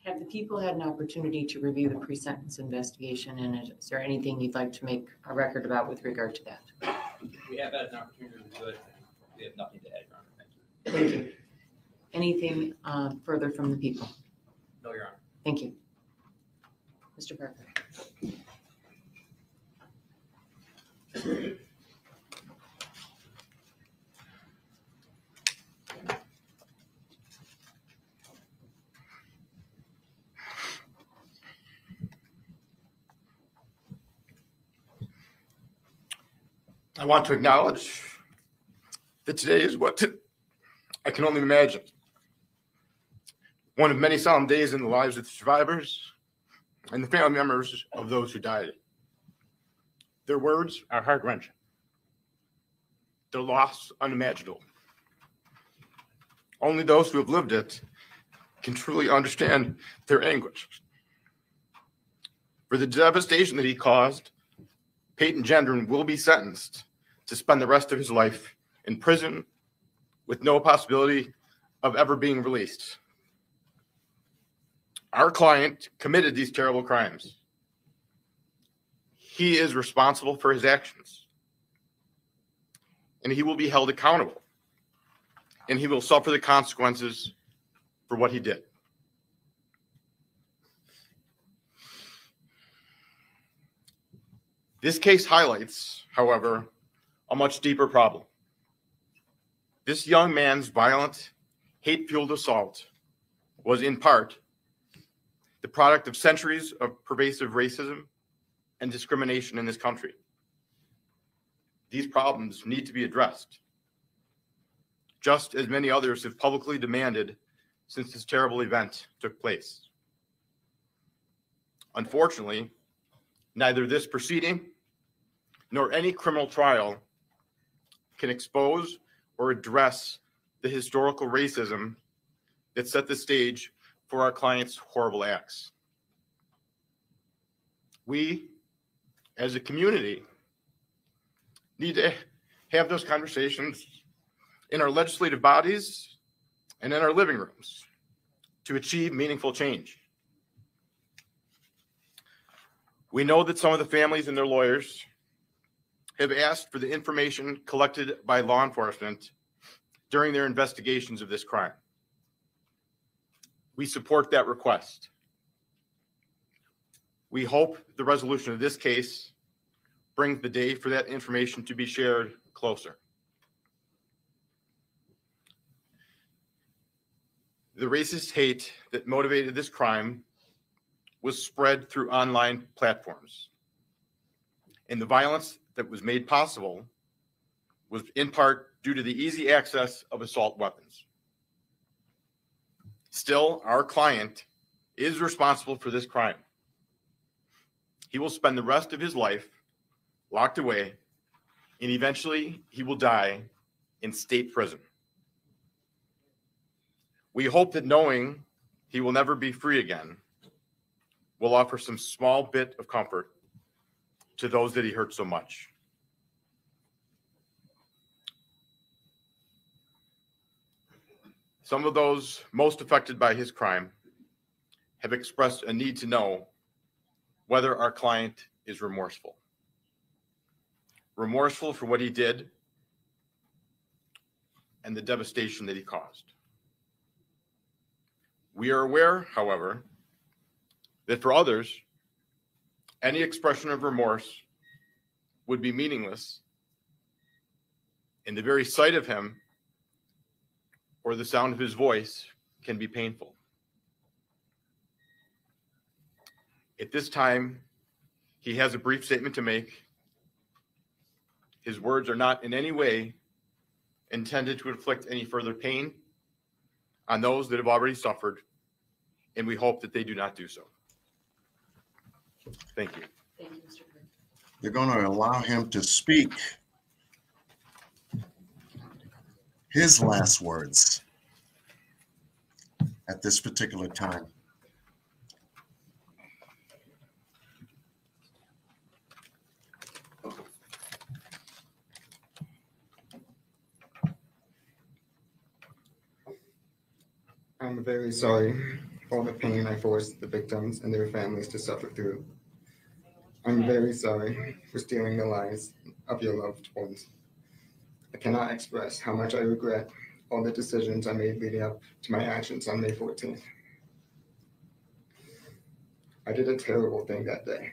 Have the people had an opportunity to review the pre-sentence investigation, and is there anything you'd like to make a record about with regard to that? We have had an opportunity to do it. We have nothing to add, Your Honor. Thank you. Thank you. Anything further from the people? No, Your Honor. Thank you. Mr. Parker. I want to acknowledge that today is what I can only imagine. One of many solemn days in the lives of the survivors and the family members of those who died. Their words are heart-wrenching. Their loss unimaginable. Only those who have lived it can truly understand their anguish. For the devastation that he caused, PAYTON GENDRON will be sentenced to spend the rest of his life in prison with no possibility of ever being released. Our client committed these terrible crimes. He is responsible for his actions, and he will be held accountable, and he will suffer the consequences for what he did. This case highlights, however, a much deeper problem. This young man's violent, hate-fueled assault was in part the product of centuries of pervasive racism and discrimination in this country. these problems need to be addressed, just as many others have publicly demanded since this terrible event took place. Unfortunately, neither this proceeding nor any criminal trial can expose or address the historical racism that set the stage for our client's horrible acts. We, as a community, need to have those conversations in our legislative bodies and in our living rooms to achieve meaningful change. We know that some of the families and their lawyers have asked for the information collected by law enforcement during their investigations of this crime. We support that request. We hope the resolution of this case brings the day for that information to be shared closer. The racist hate that motivated this crime was spread through online platforms, and the violence that was made possible was in part due to the easy access of assault weapons. Still, our client is responsible for this crime. He will spend the rest of his life locked away, and eventually he will die in state prison. We hope that knowing he will never be free again will offer some small bit of comfort to those that he hurt so much. Some of those most affected by his crime have expressed a need to know whether our client is remorseful. Remorseful for what he did and the devastation that he caused. We are aware, however, that for others, any expression of remorse would be meaningless, and the very sight of him or the sound of his voice can be painful. At this time, he has a brief statement to make. His words are not in any way intended to inflict any further pain on those that have already suffered, and we hope that they do not do so. Thank you. Thank you, Mr. Green. You're going to allow him to speak his last words at this particular time. I'm very sorry for all the pain I forced the victims and their families to suffer through. I'm very sorry for stealing the lives of your loved ones. I cannot express how much I regret all the decisions I made leading up to my actions on May 14th. I did a terrible thing that day.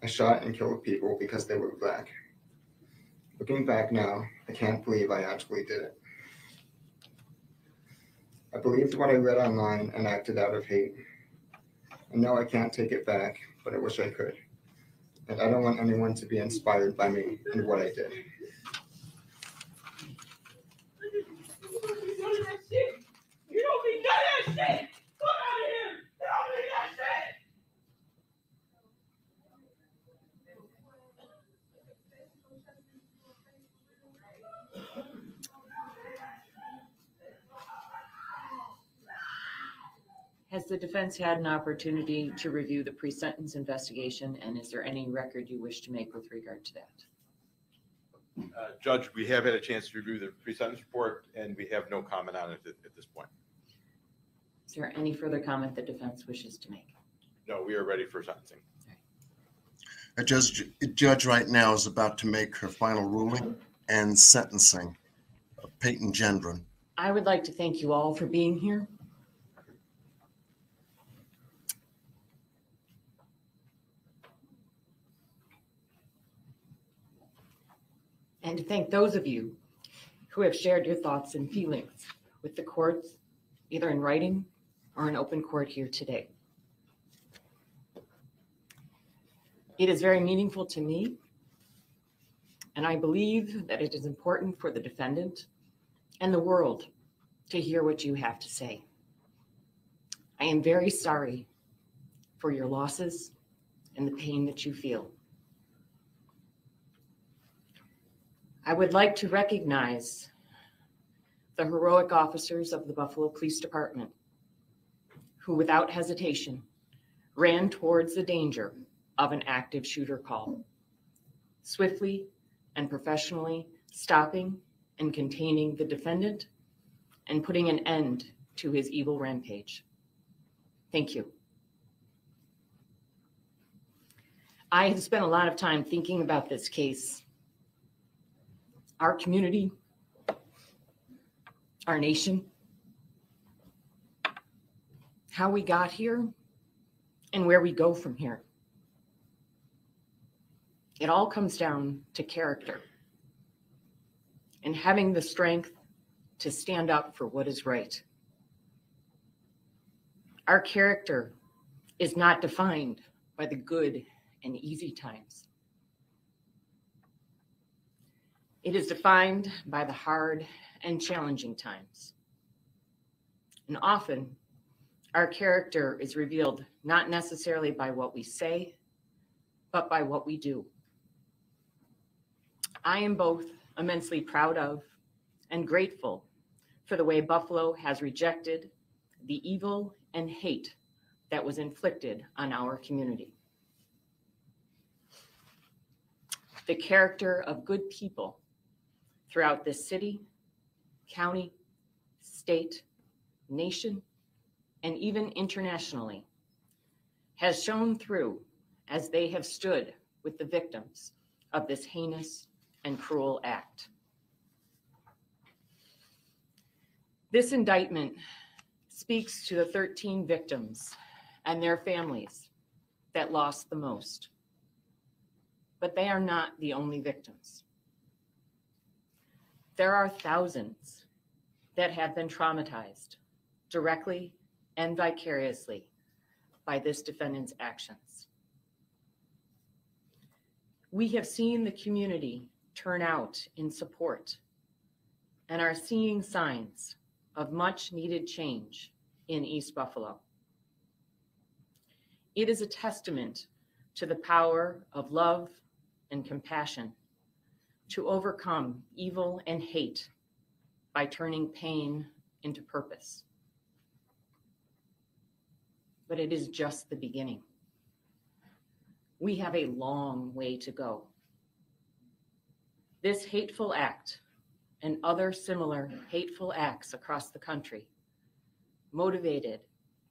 I shot and killed people because they were Black. Looking back now, I can't believe I actually did it. I believed what I read online and acted out of hate. I know I can't take it back, but I wish I could. And I don't want anyone to be inspired by me and what I did. You don't mean none of that shit! Come out of here! You don't mean that shit! Has the defense had an opportunity to review the pre-sentence investigation, and is there any record you wish to make with regard to that? Judge, we have had a chance to review the pre-sentence report, and we have no comment on it at this point. Is there any further comment the defense wishes to make? No, we are ready for sentencing. A judge right now is about to make her final ruling and sentencing of PAYTON GENDRON. I would like to thank you all for being here. And to thank those of you who have shared your thoughts and feelings with the courts, either in writing or in open court here today. It is very meaningful to me And I believe that it is important for the defendant and the world to hear what you have to say. I am very sorry for your losses and the pain that you feel. I would like to recognize the heroic officers of the Buffalo Police Department who, without hesitation, ran towards the danger of an active shooter call, swiftly and professionally stopping and containing the defendant and putting an end to his evil rampage. Thank you. I have spent a lot of time thinking about this case, our community, our nation, how we got here, and where we go from here. It all comes down to character and having the strength to stand up for what is right. Our character is not defined by the good and easy times. It is defined by the hard and challenging times. And often, our character is revealed not necessarily by what we say, but by what we do. I am both immensely proud of and grateful for the way Buffalo has rejected the evil and hate that was inflicted on our community. The character of good people throughout this city, county, state, nation, and even internationally has shown through as they have stood with the victims of this heinous and cruel act. This indictment speaks to the 13 victims and their families that lost the most, but they are not the only victims. There are thousands that have been traumatized directly and vicariously by this defendant's actions. We have seen the community turn out in support and are seeing signs of much needed change in East Buffalo. It is a testament to the power of love and compassion to overcome evil and hate by turning pain into purpose. But it is just the beginning. We have a long way to go. This hateful act and other similar hateful acts across the country, motivated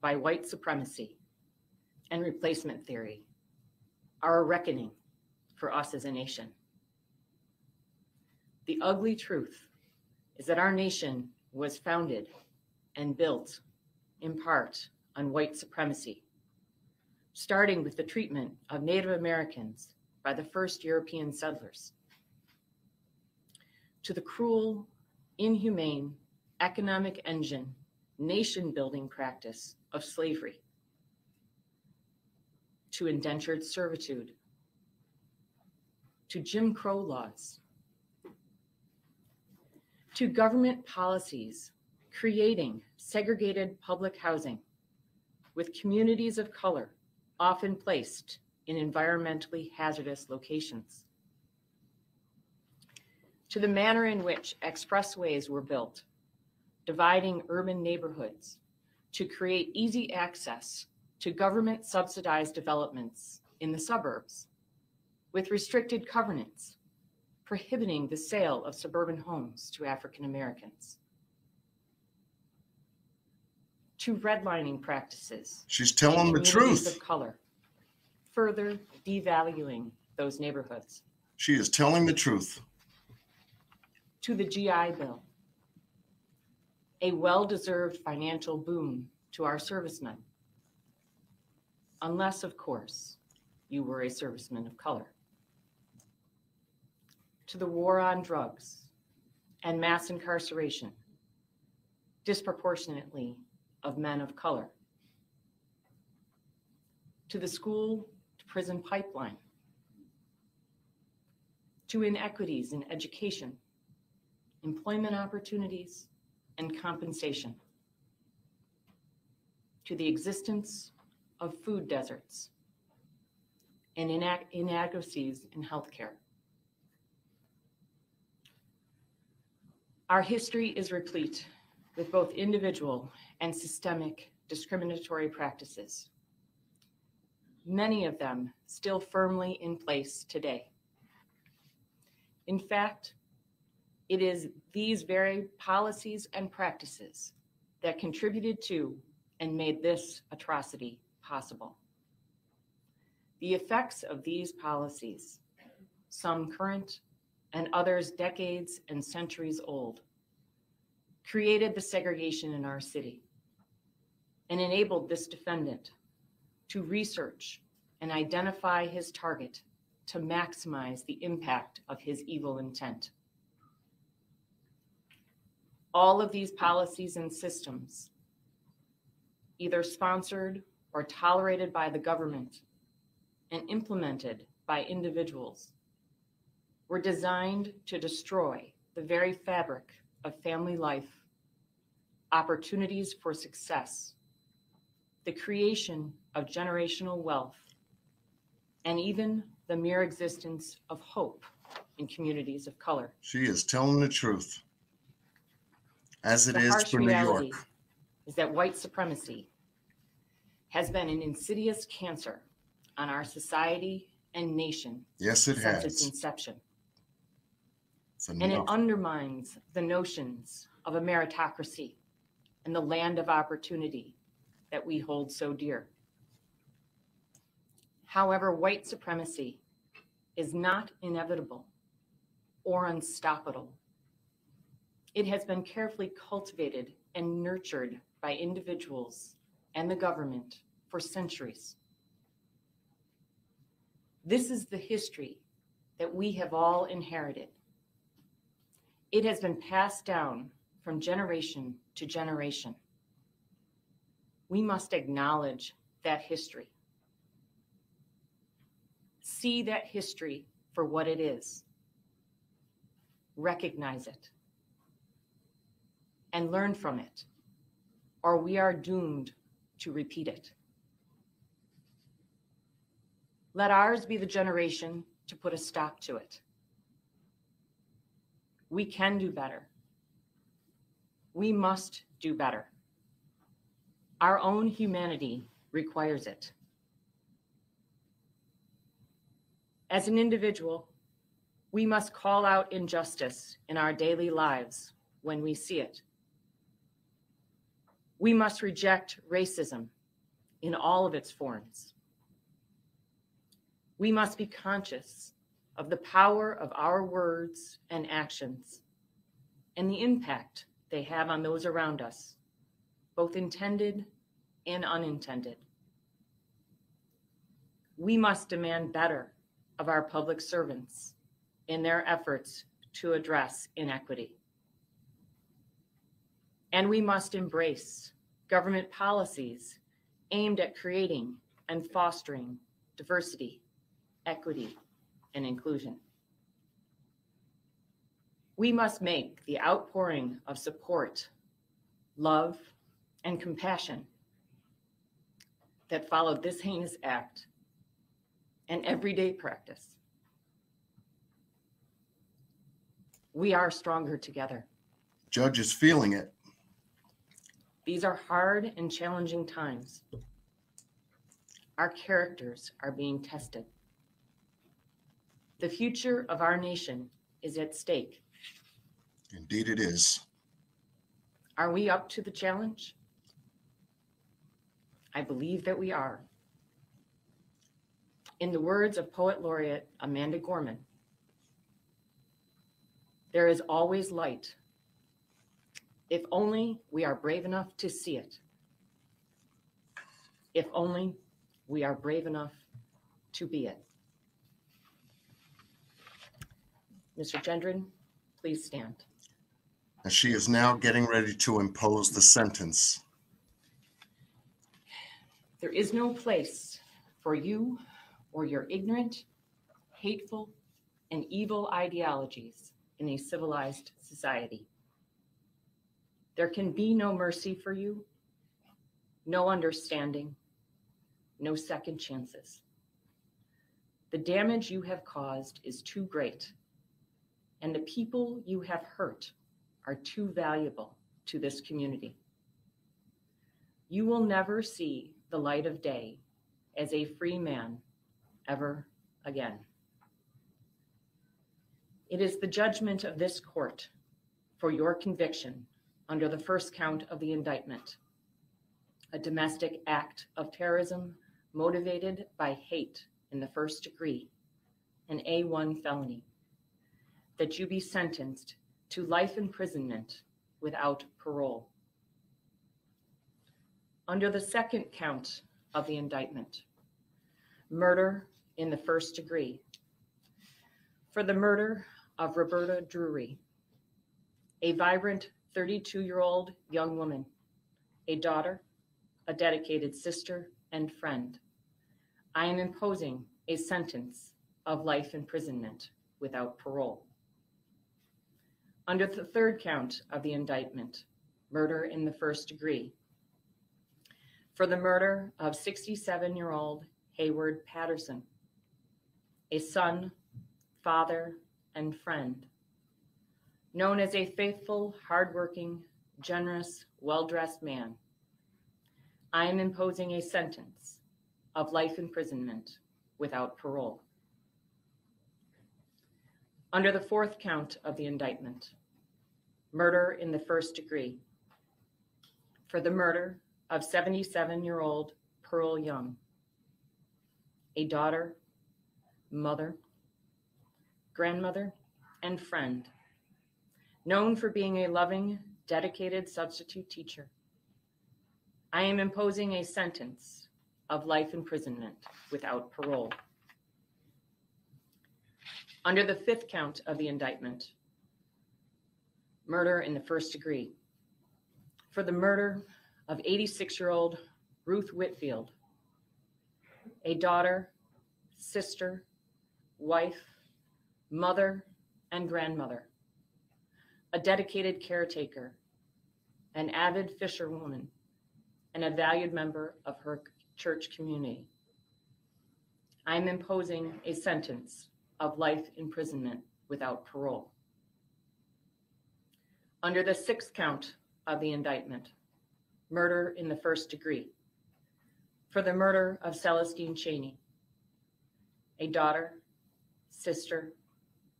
by white supremacy and replacement theory, are a reckoning for us as a nation. The ugly truth is that our nation was founded and built in part on white supremacy, starting with the treatment of Native Americans by the first European settlers, to the cruel, inhumane, economic engine, nation-building practice of slavery, to indentured servitude, to Jim Crow laws, to government policies creating segregated public housing with communities of color often placed in environmentally hazardous locations, to the manner in which expressways were built, dividing urban neighborhoods to create easy access to government subsidized developments in the suburbs with restricted covenants prohibiting the sale of suburban homes to African Americans, to redlining practices. She's telling the communities truth. of color, further devaluing those neighborhoods. She is telling the truth. To the GI Bill, a well-deserved financial boon to our servicemen, unless, of course, you were a serviceman of color. To the war on drugs and mass incarceration, disproportionately of men of color. To the school to prison pipeline, to inequities in education, employment opportunities, and compensation, to the existence of food deserts and inadequacies in healthcare. Our history is replete with both individual and systemic discriminatory practices, many of them still firmly in place today. In fact, it is these very policies and practices that contributed to and made this atrocity possible. The effects of these policies, some current and others decades and centuries old, created the segregation in our city and enabled this defendant to research and identify his target to maximize the impact of his evil intent. All of these policies and systems, either sponsored or tolerated by the government and implemented by individuals, were designed to destroy the very fabric of family life, opportunities for success, the creation of generational wealth, and even the mere existence of hope in communities of color. She is telling the truth, as it The is harsh for New reality York. is that white supremacy has been an insidious cancer on our society and nation Yes, it since its has. inception. It's And it enough. undermines the notions of a meritocracy and the land of opportunity that we hold so dear. However, white supremacy is not inevitable or unstoppable. It has been carefully cultivated and nurtured by individuals and the government for centuries. This is the history that we have all inherited. It has been passed down from generation to generation. We must acknowledge that history. See that history for what it is. Recognize it. And learn from it, or we are doomed to repeat it. Let ours be the generation to put a stop to it. We can do better. We must do better. Our own humanity requires it. As an individual, we must call out injustice in our daily lives when we see it. We must reject racism in all of its forms. We must be conscious of the power of our words and actions and the impact they have on those around us, both intended and unintended. We must demand better of our public servants in their efforts to address inequity. And we must embrace government policies aimed at creating and fostering diversity, equity, and inclusion. We must make the outpouring of support, love, and compassion that followed this heinous act an everyday practice. We are stronger together. Judge is feeling it. These are hard and challenging times. Our characters are being tested. The future of our nation is at stake. Indeed it is. Are we up to the challenge? I believe that we are. In the words of Poet Laureate Amanda Gorman, there is always light, if only we are brave enough to see it. If only we are brave enough to be it. Mr. Gendron, please stand. And she is now getting ready to impose the sentence. There is no place for you or your ignorant, hateful, and evil ideologies in a civilized society. There can be no mercy for you, no understanding, no second chances. The damage you have caused is too great, and the people you have hurt are too valuable to this community. You will never see the light of day as a free man ever again. It is the judgment of this court for your conviction under the first count of the indictment, a domestic act of terrorism motivated by hate in the first degree, an A1 felony, that you be sentenced to life imprisonment without parole. Under the second count of the indictment, murder in the first degree, for the murder of Roberta Drury, a vibrant 32-year-old young woman, a daughter, a dedicated sister and friend, I am imposing a sentence of life imprisonment without parole. Under the third count of the indictment, murder in the first degree, for the murder of 67-year-old Hayward Patterson, a son, father, and friend, known as a faithful, hardworking, generous, well-dressed man, I am imposing a sentence of life imprisonment without parole. Under the fourth count of the indictment, murder in the first degree, for the murder of 77-year-old Pearl Young, a daughter, mother, grandmother, and friend, known for being a loving, dedicated substitute teacher. I am imposing a sentence of life imprisonment without parole. Under the fifth count of the indictment, murder in the first degree, for the murder of 86-year-old Ruth Whitfield, a daughter, sister, wife, mother, and grandmother, a dedicated caretaker, an avid fisherwoman, and a valued member of her church community. I am imposing a sentence of life imprisonment without parole. Under the sixth count of the indictment, murder in the first degree, for the murder of Celestine Cheney, a daughter, sister,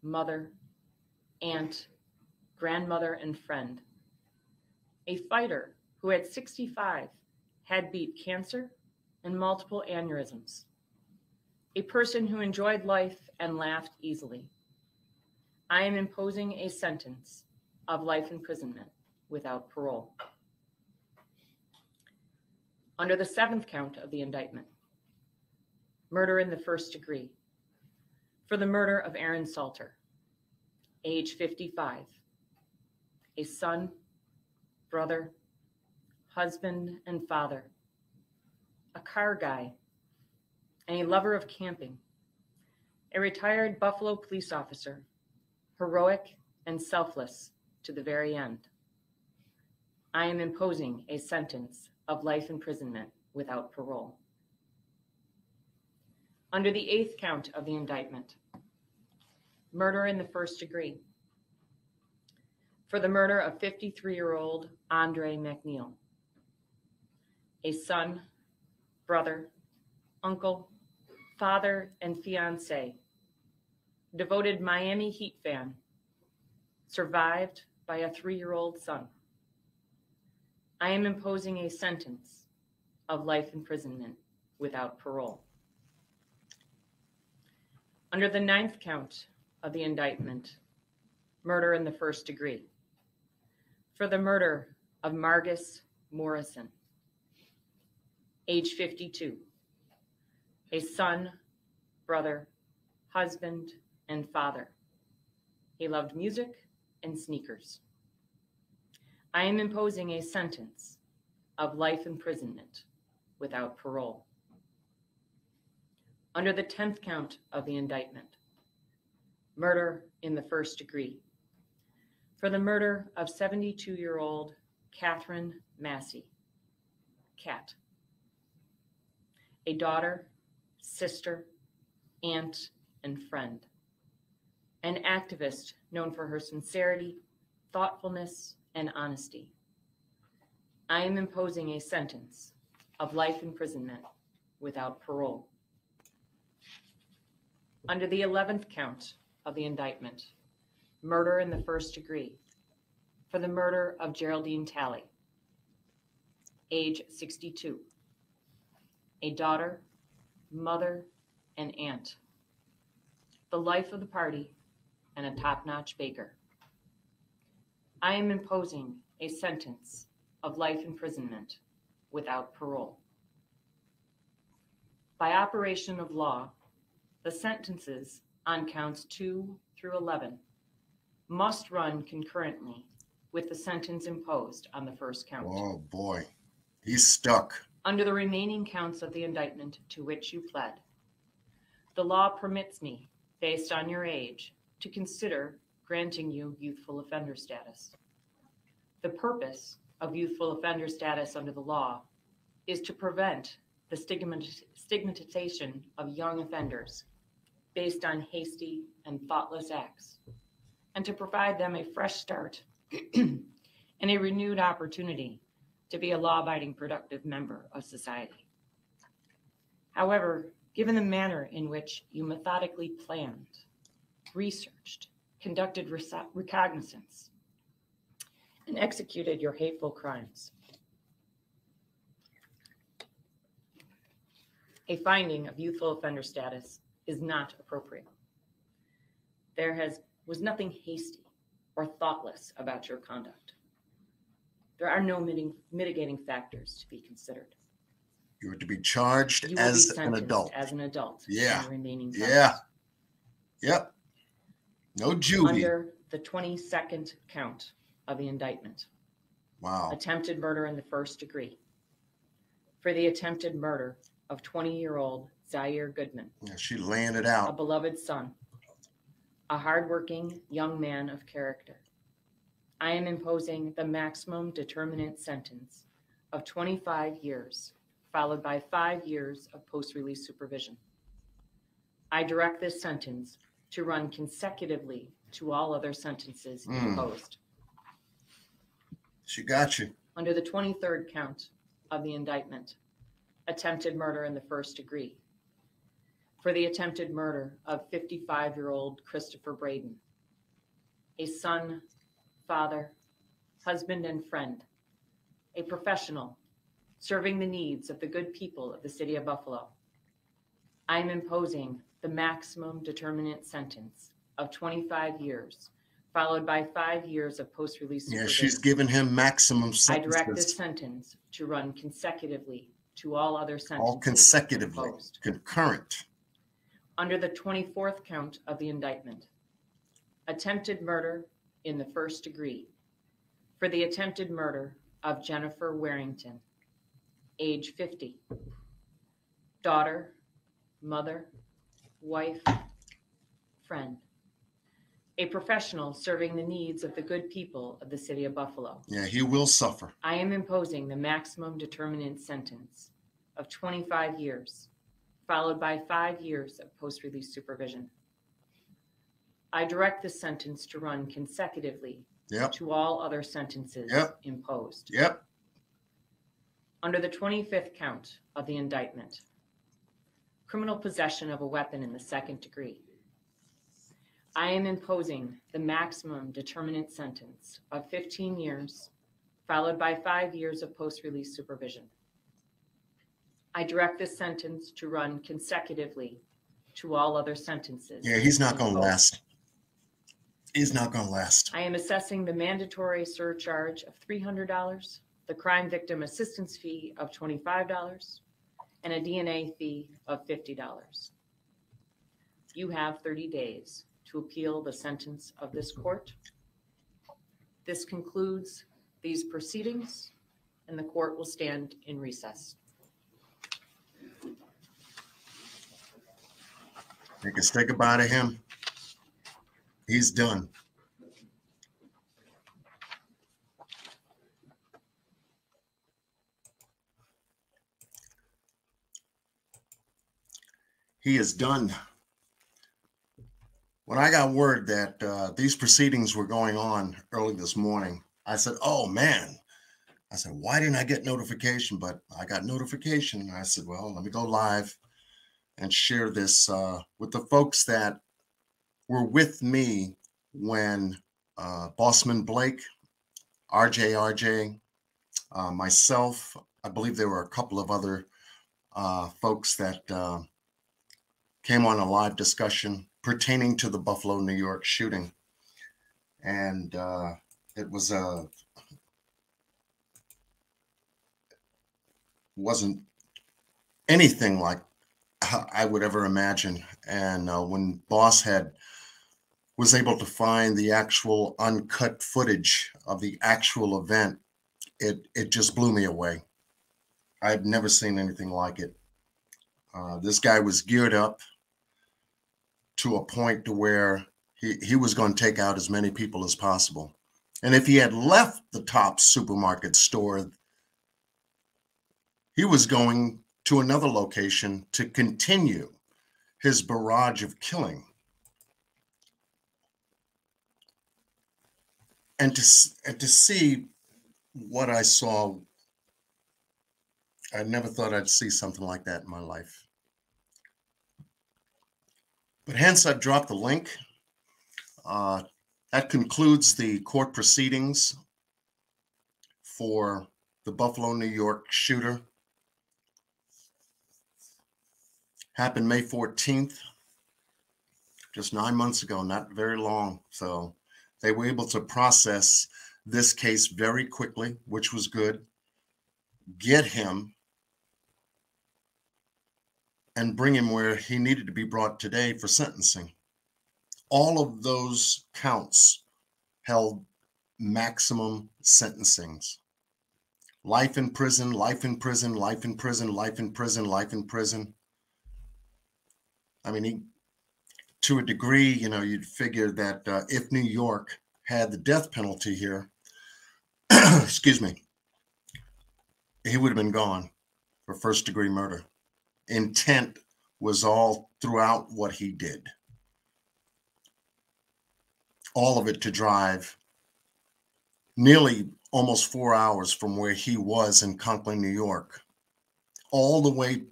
mother, aunt, grandmother, and friend, a fighter who at 65 had beat cancer and multiple aneurysms, a person who enjoyed life and laughed easily. I am imposing a sentence of life imprisonment without parole. Under the seventh count of the indictment, murder in the first degree, for the murder of Aaron Salter, age 55, a son, brother, husband, and father, a car guy, and a lover of camping, a retired Buffalo police officer, heroic and selfless to the very end. I am imposing a sentence of life imprisonment without parole. Under the eighth count of the indictment, murder in the first degree, for the murder of 53-year-old Andre McNeil, a son, brother, uncle, father, and fiance, devoted Miami Heat fan, survived by a 3-year-old son. I am imposing a sentence of life imprisonment without parole. Under the ninth count of the indictment, murder in the first degree, for the murder of Margus Morrison, age 52, a son, brother, husband, and father. He loved music and sneakers. I am imposing a sentence of life imprisonment without parole. Under the 10th count of the indictment, murder in the first degree. For the murder of 72-year-old Catherine Massey, Cat, a daughter, sister, aunt, and friend, an activist known for her sincerity, thoughtfulness, and honesty. I am imposing a sentence of life imprisonment without parole. Under the 11th count of the indictment, murder in the first degree, for the murder of Geraldine Talley, age 62, a daughter, mother, and aunt, the life of the party, and a top-notch baker. I am imposing a sentence of life imprisonment without parole. By operation of law, the sentences on counts 2 through 11 must run concurrently with the sentence imposed on the first count. Oh boy, he's stuck. Under the remaining counts of the indictment to which you pled, the law permits me, based on your age, to consider granting you youthful offender status. The purpose of youthful offender status under the law is to prevent the stigmatization of young offenders based on hasty and thoughtless acts, and to provide them a fresh start and a renewed opportunity to be a law-abiding, productive member of society. However, given the manner in which you methodically planned, researched, conducted recognizance, and executed your hateful crimes, a finding of youthful offender status is not appropriate. There was nothing hasty or thoughtless about your conduct. There are no mitigating factors to be considered. You were to be charged You will as be an sentenced adult. as an adult. Yeah. In the remaining Yeah. counts. Yep. No juvie. Under the 22nd count of the indictment, Wow. attempted murder in the first degree, for the attempted murder of 20-year-old Zaire Goodman, Yeah, she laying it a out. beloved son, a hardworking young man of character. I am imposing the maximum determinate sentence of 25 years, followed by 5 years of post-release supervision. I direct this sentence to run consecutively to all other sentences imposed. She got you. Under the 23rd count of the indictment, attempted murder in the first degree, for the attempted murder of 55-year-old Christopher Braden, a son, father, husband, and friend, a professional serving the needs of the good people of the city of Buffalo. I am imposing the maximum determinate sentence of 25 years, followed by 5 years of post-release Yeah, supervision. she's giving him maximum I direct this sentences. sentence to run consecutively to all other sentences All consecutively, imposed. concurrent. Under the 24th count of the indictment, attempted murder in the first degree, for the attempted murder of Jennifer Warrington, age 50, daughter, mother, wife, friend, a professional serving the needs of the good people of the city of Buffalo. Yeah, he will suffer. I am imposing the maximum determinate sentence of 25 years, followed by 5 years of post-release supervision. I direct this sentence to run consecutively Yep. to all other sentences Yep. imposed. Yep. Under the 25th count of the indictment, criminal possession of a weapon in the second degree, I am imposing the maximum determinate sentence of 15 years, followed by 5 years of post-release supervision. I direct this sentence to run consecutively to all other sentences. Yeah, he's not going to imposed. last. He's not going to last. I am assessing the mandatory surcharge of $300, the crime victim assistance fee of $25, and a DNA fee of $50. You have 30 days to appeal the sentence of this court. This concludes these proceedings, and the court will stand in recess. They can say goodbye to him. He's done. He is done. When I got word that these proceedings were going on early this morning, I said, oh man. I said, why didn't I get notification? But I got notification. I said, well, let me go live and share this with the folks that were with me when Bossman Blake, RJ, myself, I believe there were a couple of other folks that came on a live discussion pertaining to the Buffalo, New York shooting. And it was wasn't anything like I would ever imagine. And when Boss was able to find the actual uncut footage of the actual event, it just blew me away. I'd never seen anything like it. This guy was geared up to a point to where he was going to take out as many people as possible. And if he had left the top supermarket store, he was going to another location to continue his barrage of killing. And to see what I saw, I never thought I'd see something like that in my life. But hence, I've dropped the link. That concludes the court proceedings for the Buffalo, New York shooter. Happened May 14th, just 9 months ago, not very long. So they were able to process this case very quickly, which was good. Get him and bring him where he needed to be brought today for sentencing. All of those counts held maximum sentencings. Life in prison, life in prison, life in prison, life in prison, life in prison. I mean, to a degree, you know, you'd figure that if New York had the death penalty here, excuse me, he would have been gone for first-degree murder. Intent was all throughout what he did. All of it to drive nearly almost 4 hours from where he was in Conklin, New York, all the way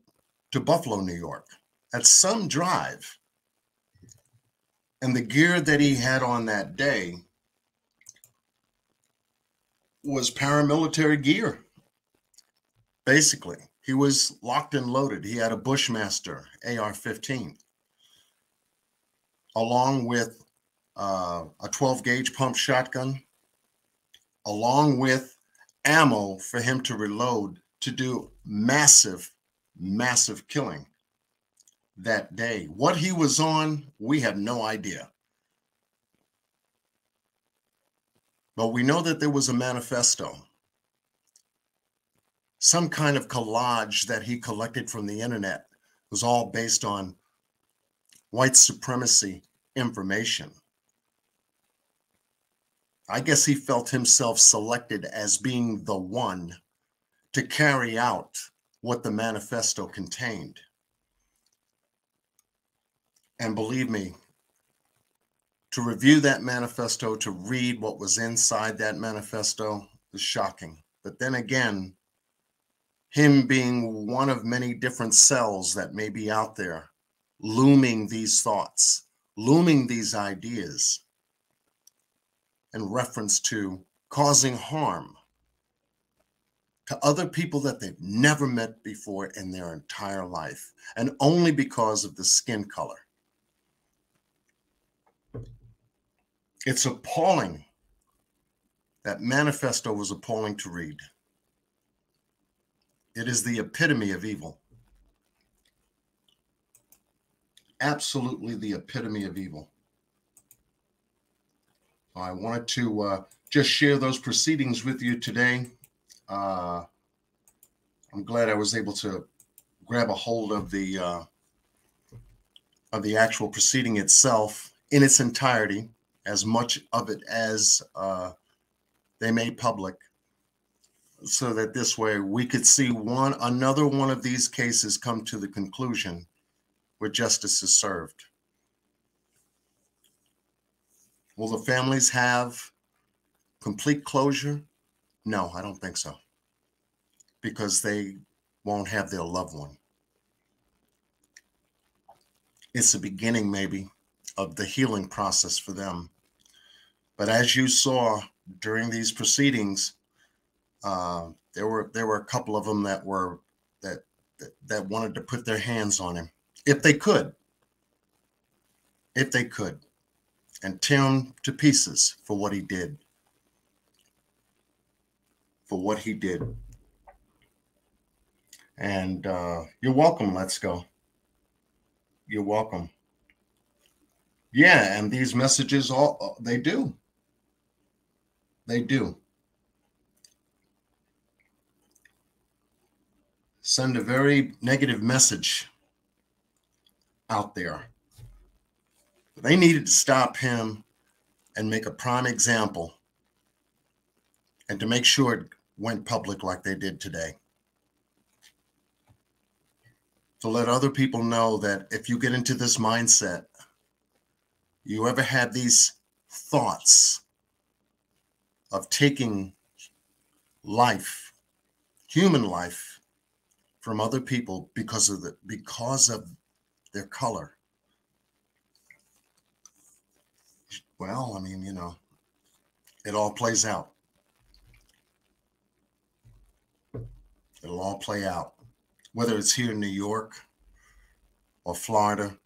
to Buffalo, New York. That's some drive. And the gear that he had on that day was paramilitary gear. Basically, he was locked and loaded. He had a Bushmaster AR-15, along with a 12-gauge pump shotgun, along with ammo for him to reload to do massive, massive killing that day. What he was on, we have no idea. But we know that there was a manifesto, some kind of collage that he collected from the internet. It was all based on white supremacy information. I guess he felt himself selected as being the one to carry out what the manifesto contained. And believe me, to review that manifesto, to read what was inside that manifesto is shocking. But then again, him being one of many different cells that may be out there, looming these thoughts, looming these ideas, in reference to causing harm to other people that they've never met before in their entire life, and only because of the skin color. It's appalling. That manifesto was appalling to read. It is the epitome of evil. Absolutely the epitome of evil. I wanted to just share those proceedings with you today. I'm glad I was able to grab a hold of the actual proceeding itself in its entirety. as much of it as they made public, so that this way we could see another one of these cases come to the conclusion where justice is served. Will the families have complete closure? No, I don't think so, because they won't have their loved one. It's the beginning, maybe, of the healing process for them. But as you saw during these proceedings, there were a couple of them that wanted to put their hands on him, if they could, and tear him to pieces for what he did. And you're welcome. Let's go. You're welcome. Yeah, and these messages, they do. Send a very negative message out there. They needed to stop him and make a prime example, and to make sure it went public like they did today. To let other people know that if you get into this mindset, you ever had these thoughts of taking life, human life, from other people because of their color. Well, I mean, you know, it all plays out. It'll all play out, whether it's here in New York or Florida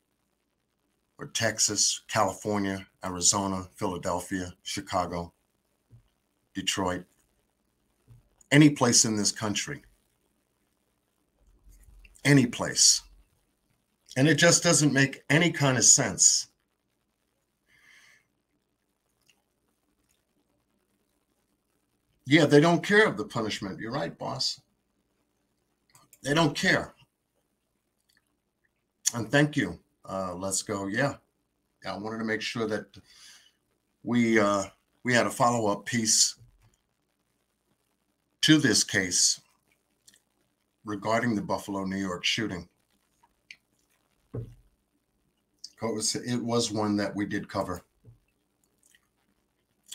or Texas, California, Arizona, Philadelphia, Chicago, Detroit, any place in this country. Any place. And it just doesn't make any kind of sense. Yeah, they don't care of the punishment. You're right, boss. They don't care. And thank you. Let's go. Yeah. I wanted to make sure that we had a follow-up piece to this case regarding the Buffalo, New York shooting. It was one that we did cover.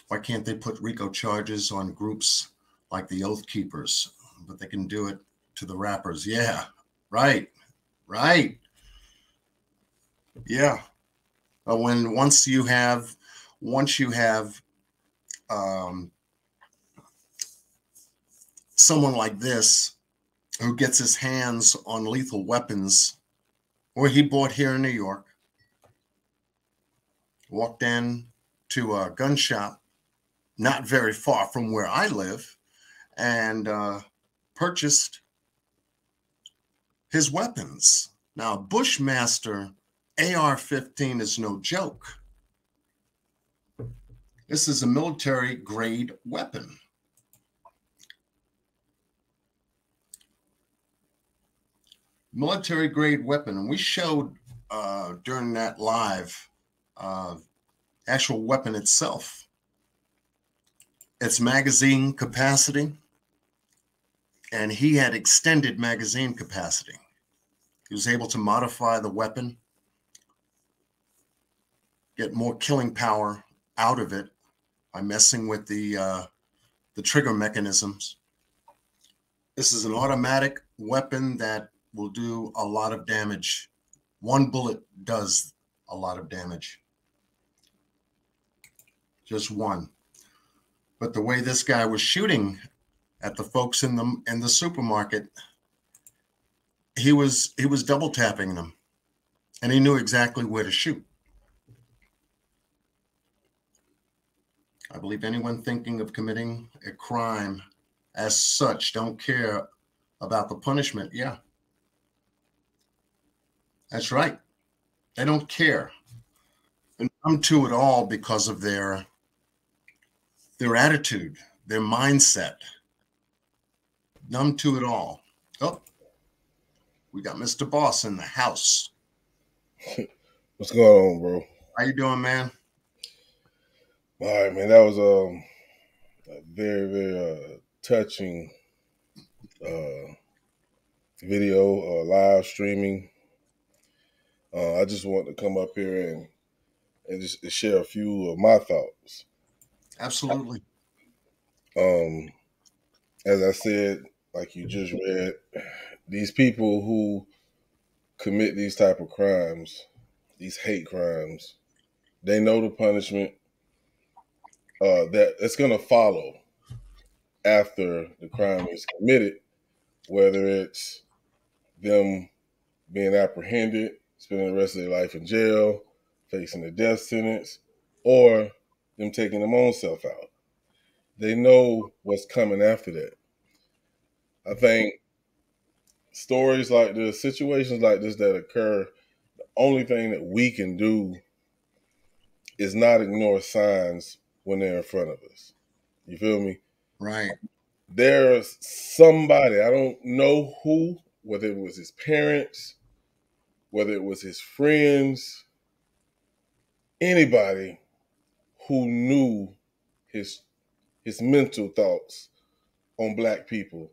Why can't they put RICO charges on groups like the Oath Keepers, but they can do it to the rappers? Yeah, right. Yeah. But once you have someone like this who gets his hands on lethal weapons, or he bought here in New York, walked in to a gun shop not very far from where I live, and purchased his weapons. Now, Bushmaster AR-15 is no joke. This is a military-grade weapon. Military-grade weapon. And we showed during that live actual weapon itself, its magazine capacity, and he had extended magazine capacity. He was able to modify the weapon, get more killing power out of it by messing with the trigger mechanisms. This is an automatic weapon that will do a lot of damage. One bullet does a lot of damage. Just one. But the way this guy was shooting at the folks in the supermarket, he was double tapping them, and he knew exactly where to shoot. I believe anyone thinking of committing a crime as such don't care about the punishment. Yeah, that's right. They don't care. And come to it all because of their attitude, their mindset. Numb to it all. Oh, we got Mr. Boss in the house. What's going on, bro? How you doing, man? All right, man. That was a very, very touching video, live streaming. I just want to come up here and just share a few of my thoughts. Absolutely. As I said, like you just read, these people who commit these type of crimes, these hate crimes, they know the punishment that it's going to follow after the crime is committed, whether it's them being apprehended, spending the rest of their life in jail, facing a death sentence, or them taking their own self out. They know what's coming after that. I think stories like this, situations like this that occur, the only thing that we can do is not ignore signs when they're in front of us. You feel me? Right. There's somebody, I don't know who, whether it was his parents, whether it was his friends, anybody who knew his mental thoughts on Black people,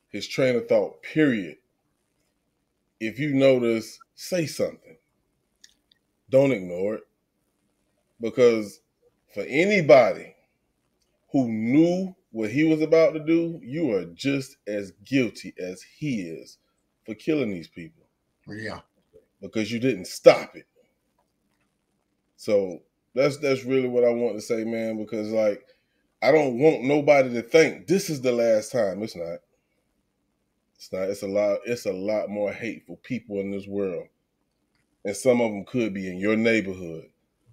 his train of thought, period. If you notice, say something. Don't ignore it. Because for anybody who knew what he was about to do, you are just as guilty as he is for killing these people. Yeah. Because you didn't stop it. So that's really what I want to say, man, because like I don't want nobody to think this is the last time. It's not. It's not. It's a lot more hateful people in this world. And some of them could be in your neighborhood.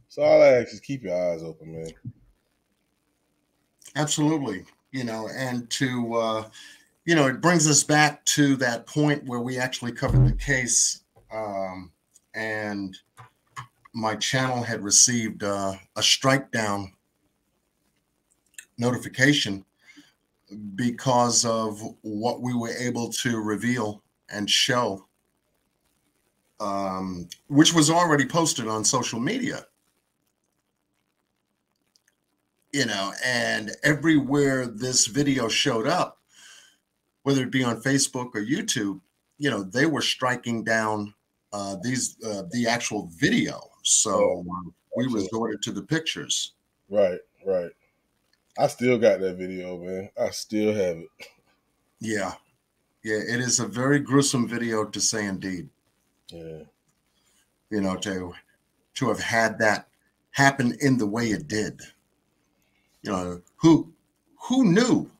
So all I ask is keep your eyes open, man. Absolutely. And to, it brings us back to that point where we actually covered the case, and my channel had received a strike down notification because of what we were able to reveal and show, which was already posted on social media. And everywhere this video showed up, whether it be on Facebook or YouTube, they were striking down the actual video. So we resorted to the pictures. Right. I still got that video, man. I still have it. Yeah. It is a very gruesome video, to say indeed. Yeah. To have had that happen in the way it did. Who knew?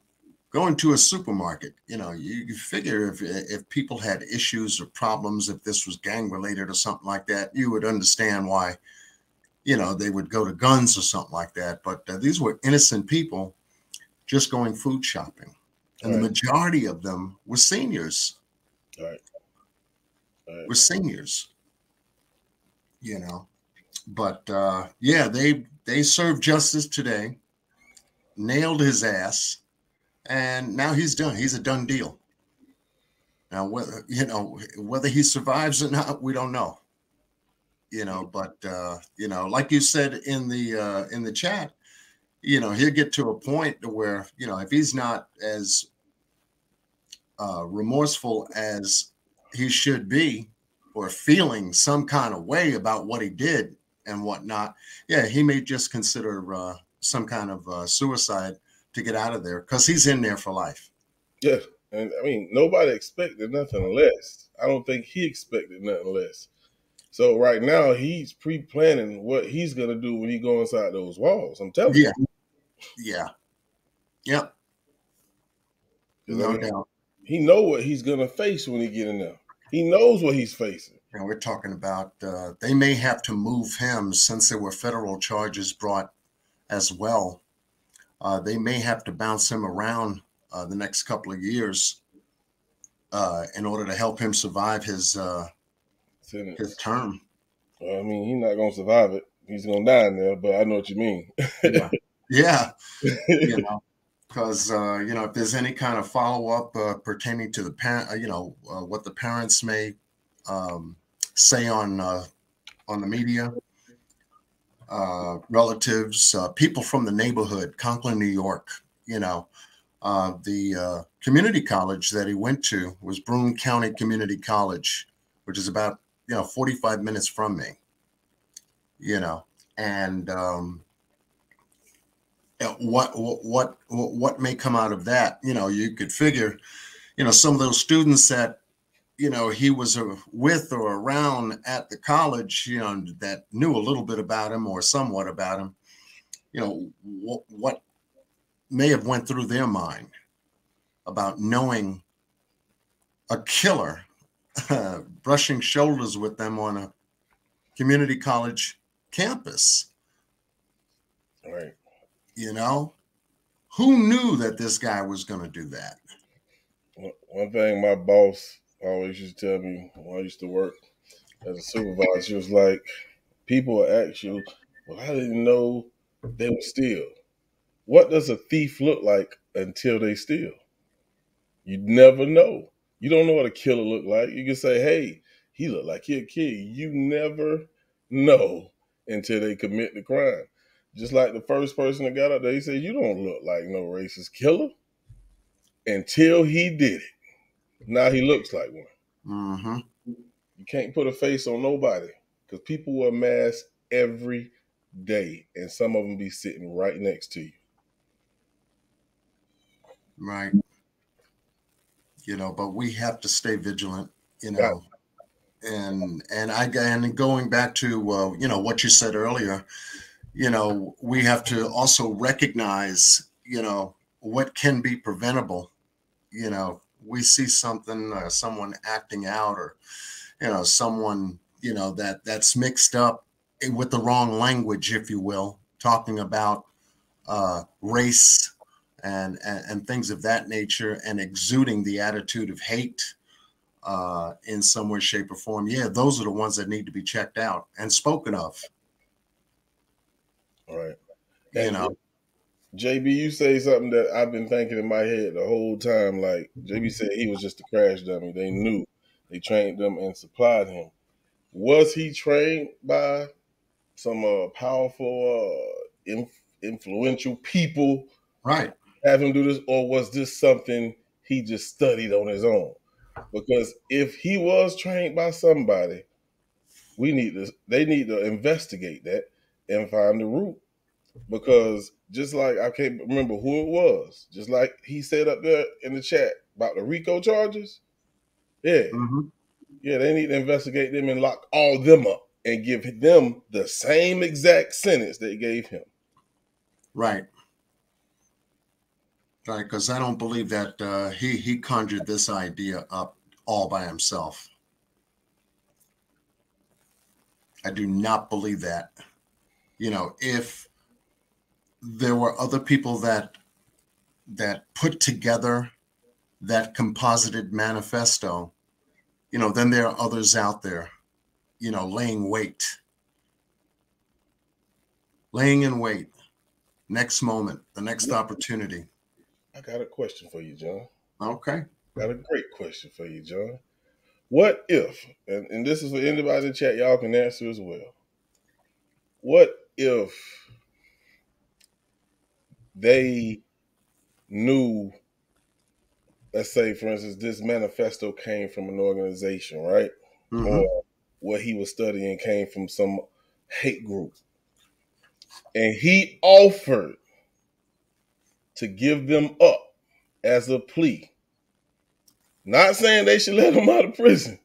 Going to a supermarket, you figure if people had issues or problems, if this was gang related or something like that, you would understand why, they would go to guns or something like that. But these were innocent people just going food shopping. And the majority of them were seniors. Right. Were seniors, But they served justice today, nailed his ass. And now he's done. He's a done deal. Now, whether he survives or not, we don't know. But like you said in the chat, he'll get to a point where if he's not as remorseful as he should be, or feeling some kind of way about what he did and whatnot, he may just consider some kind of suicide to get out of there, because he's in there for life. Yeah. And I mean, nobody expected nothing less. I don't think he expected nothing less. So right now he's pre-planning what he's going to do when he goes inside those walls. I'm telling you. Yeah. Yep. No doubt. He know what he's going to face when he get in there. He knows what he's facing. And we're talking about they may have to move him, since there were federal charges brought as well. They may have to bounce him around the next couple of years in order to help him survive his term. Well, I mean, he's not going to survive it. He's going to die in there, but I know what you mean. Yeah. Because, if there's any kind of follow-up pertaining to the parent, what the parents may say on the media, relatives, people from the neighborhood, Conklin, New York. You know, the community college that he went to was Broome County Community College, which is about 45 minutes from me. You know, and what may come out of that? You know, you could figure, some of those students that he was with or around at the college, that knew a little bit about him or somewhat about him, what may have went through their mind about knowing a killer brushing shoulders with them on a community college campus. Right. Who knew that this guy was going to do that? One thing my boss always used to tell me when I used to work as a supervisor, she was like, people will ask you, well, I didn't know they would steal. What does a thief look like until they steal? You never know. You don't know what a killer look like. You can say, hey, he looked like he a kid. You never know until they commit the crime. Just like the first person that got up there, he said, you don't look like no racist killer until he did it. Now he looks like one. Mm-hmm. You can't put a face on nobody because people wear masks every day, and some of them be sitting right next to you. Right. But we have to stay vigilant, and going back to, what you said earlier, we have to also recognize, what can be preventable. We see something, someone acting out, or, someone, that's mixed up with the wrong language, if you will, talking about race and things of that nature, and exuding the attitude of hate in some way, shape, or form. Yeah, those are the ones that need to be checked out and spoken of. All right. JB, you say something that I've been thinking in my head the whole time. Like JB said, he was just a crash dummy. They knew. They trained him and supplied him. Was he trained by some powerful, influential people? Right. Have him do this, or was this something he just studied on his own? Because if he was trained by somebody, they need to investigate that and find the root. Because just like, I can't remember who it was, just like he said up there in the chat about the RICO charges. Yeah. Mm-hmm. Yeah, they need to investigate them and lock all them up and give them the same exact sentence they gave him. Right. Right, because I don't believe that he conjured this idea up all by himself. I do not believe that. If there were other people that put together that composited manifesto, then there are others out there, laying in wait, next moment, the next opportunity. I got a question for you, John. Okay. Got a great question for you, John. What if, and this is for anybody in the chat, y'all can answer as well. What if they knew, let's say, for instance, this manifesto came from an organization, right? Mm-hmm. Or what he was studying came from some hate group. And he offered to give them up as a plea. Not saying they should let him out of prison,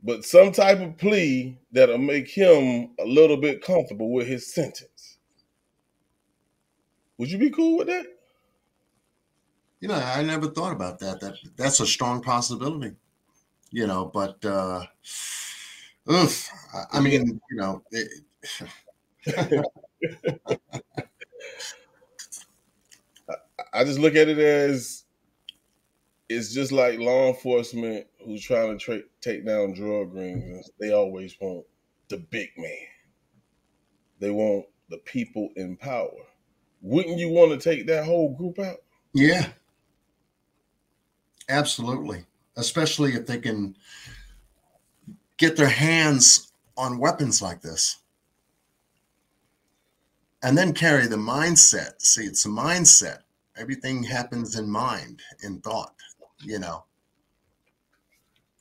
but some type of plea that'll make him a little bit comfortable with his sentence. Would you be cool with that? I never thought about that. That's a strong possibility. But I mean, I just look at it as it's just like law enforcement who's trying to take down drug rings. They always want the big man. They want the people in power. Wouldn't you want to take that whole group out? Yeah, absolutely. Especially if they can get their hands on weapons like this. and then carry the mindset. See, it's a mindset. Everything happens in mind, in thought, you know.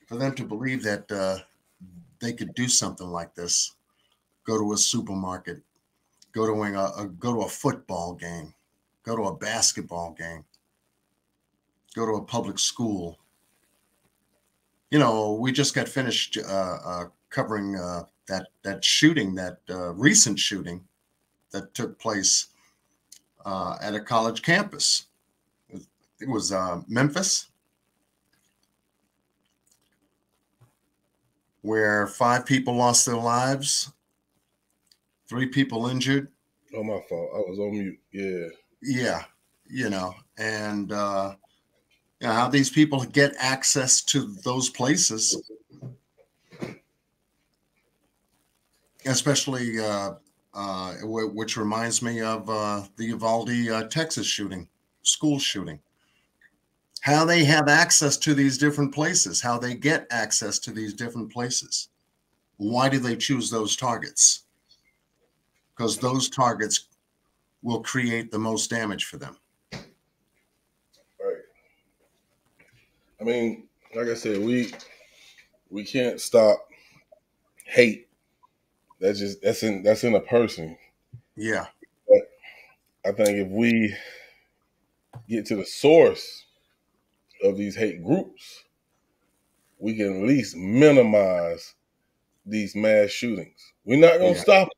For them to believe that they could do something like this, go to a supermarket, go to a football game, go to a basketball game, go to a public school. You know, we just got finished covering that shooting, that recent shooting that took place at a college campus. It was Memphis, where 5 people lost their lives, 3 people injured. Oh, my fault. I was on mute. Yeah. Yeah, you know, and you know, how these people get access to those places, especially which reminds me of the Uvalde, Texas shooting, school shooting. How they have access to these different places, how they get access to these different places. Why do they choose those targets? Because those targets will create the most damage for them. Right. I mean, like I said, we can't stop hate. That's in a person. Yeah. But I think if we get to the source of these hate groups, we can at least minimize these mass shootings. We're not going to stop it.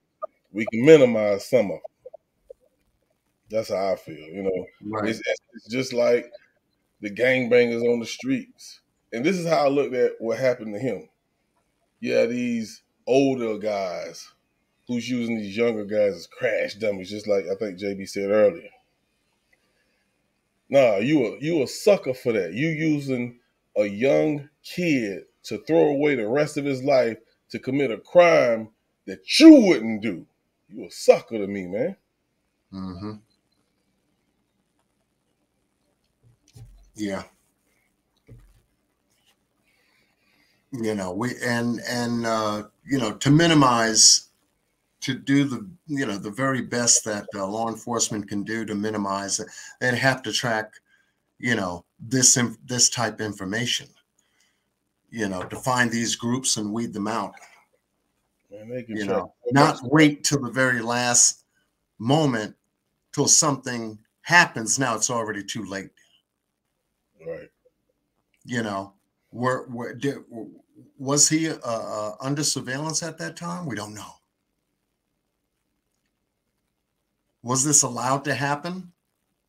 We can minimize some of them. That's how I feel. You know, Right. It's just like the gangbangers on the streets. And this is how I looked at what happened to him. Yeah, these older guys who's using these younger guys as crash dummies, just like I think JB said earlier. Nah, you a sucker for that. You using a young kid to throw away the rest of his life to commit a crime that you wouldn't do. You a sucker to me, man. Mm-hmm. Yeah. You know, you know, to minimize, to do the, you know, the very best that law enforcement can do to minimize it, they'd have to track, you know, this type information, you know, to find these groups and weed them out. Man, they can You track. know, not wait till the very last moment till something happens. Now it's already too late. Right. You know, was he under surveillance at that time? We don't know. Was this allowed to happen?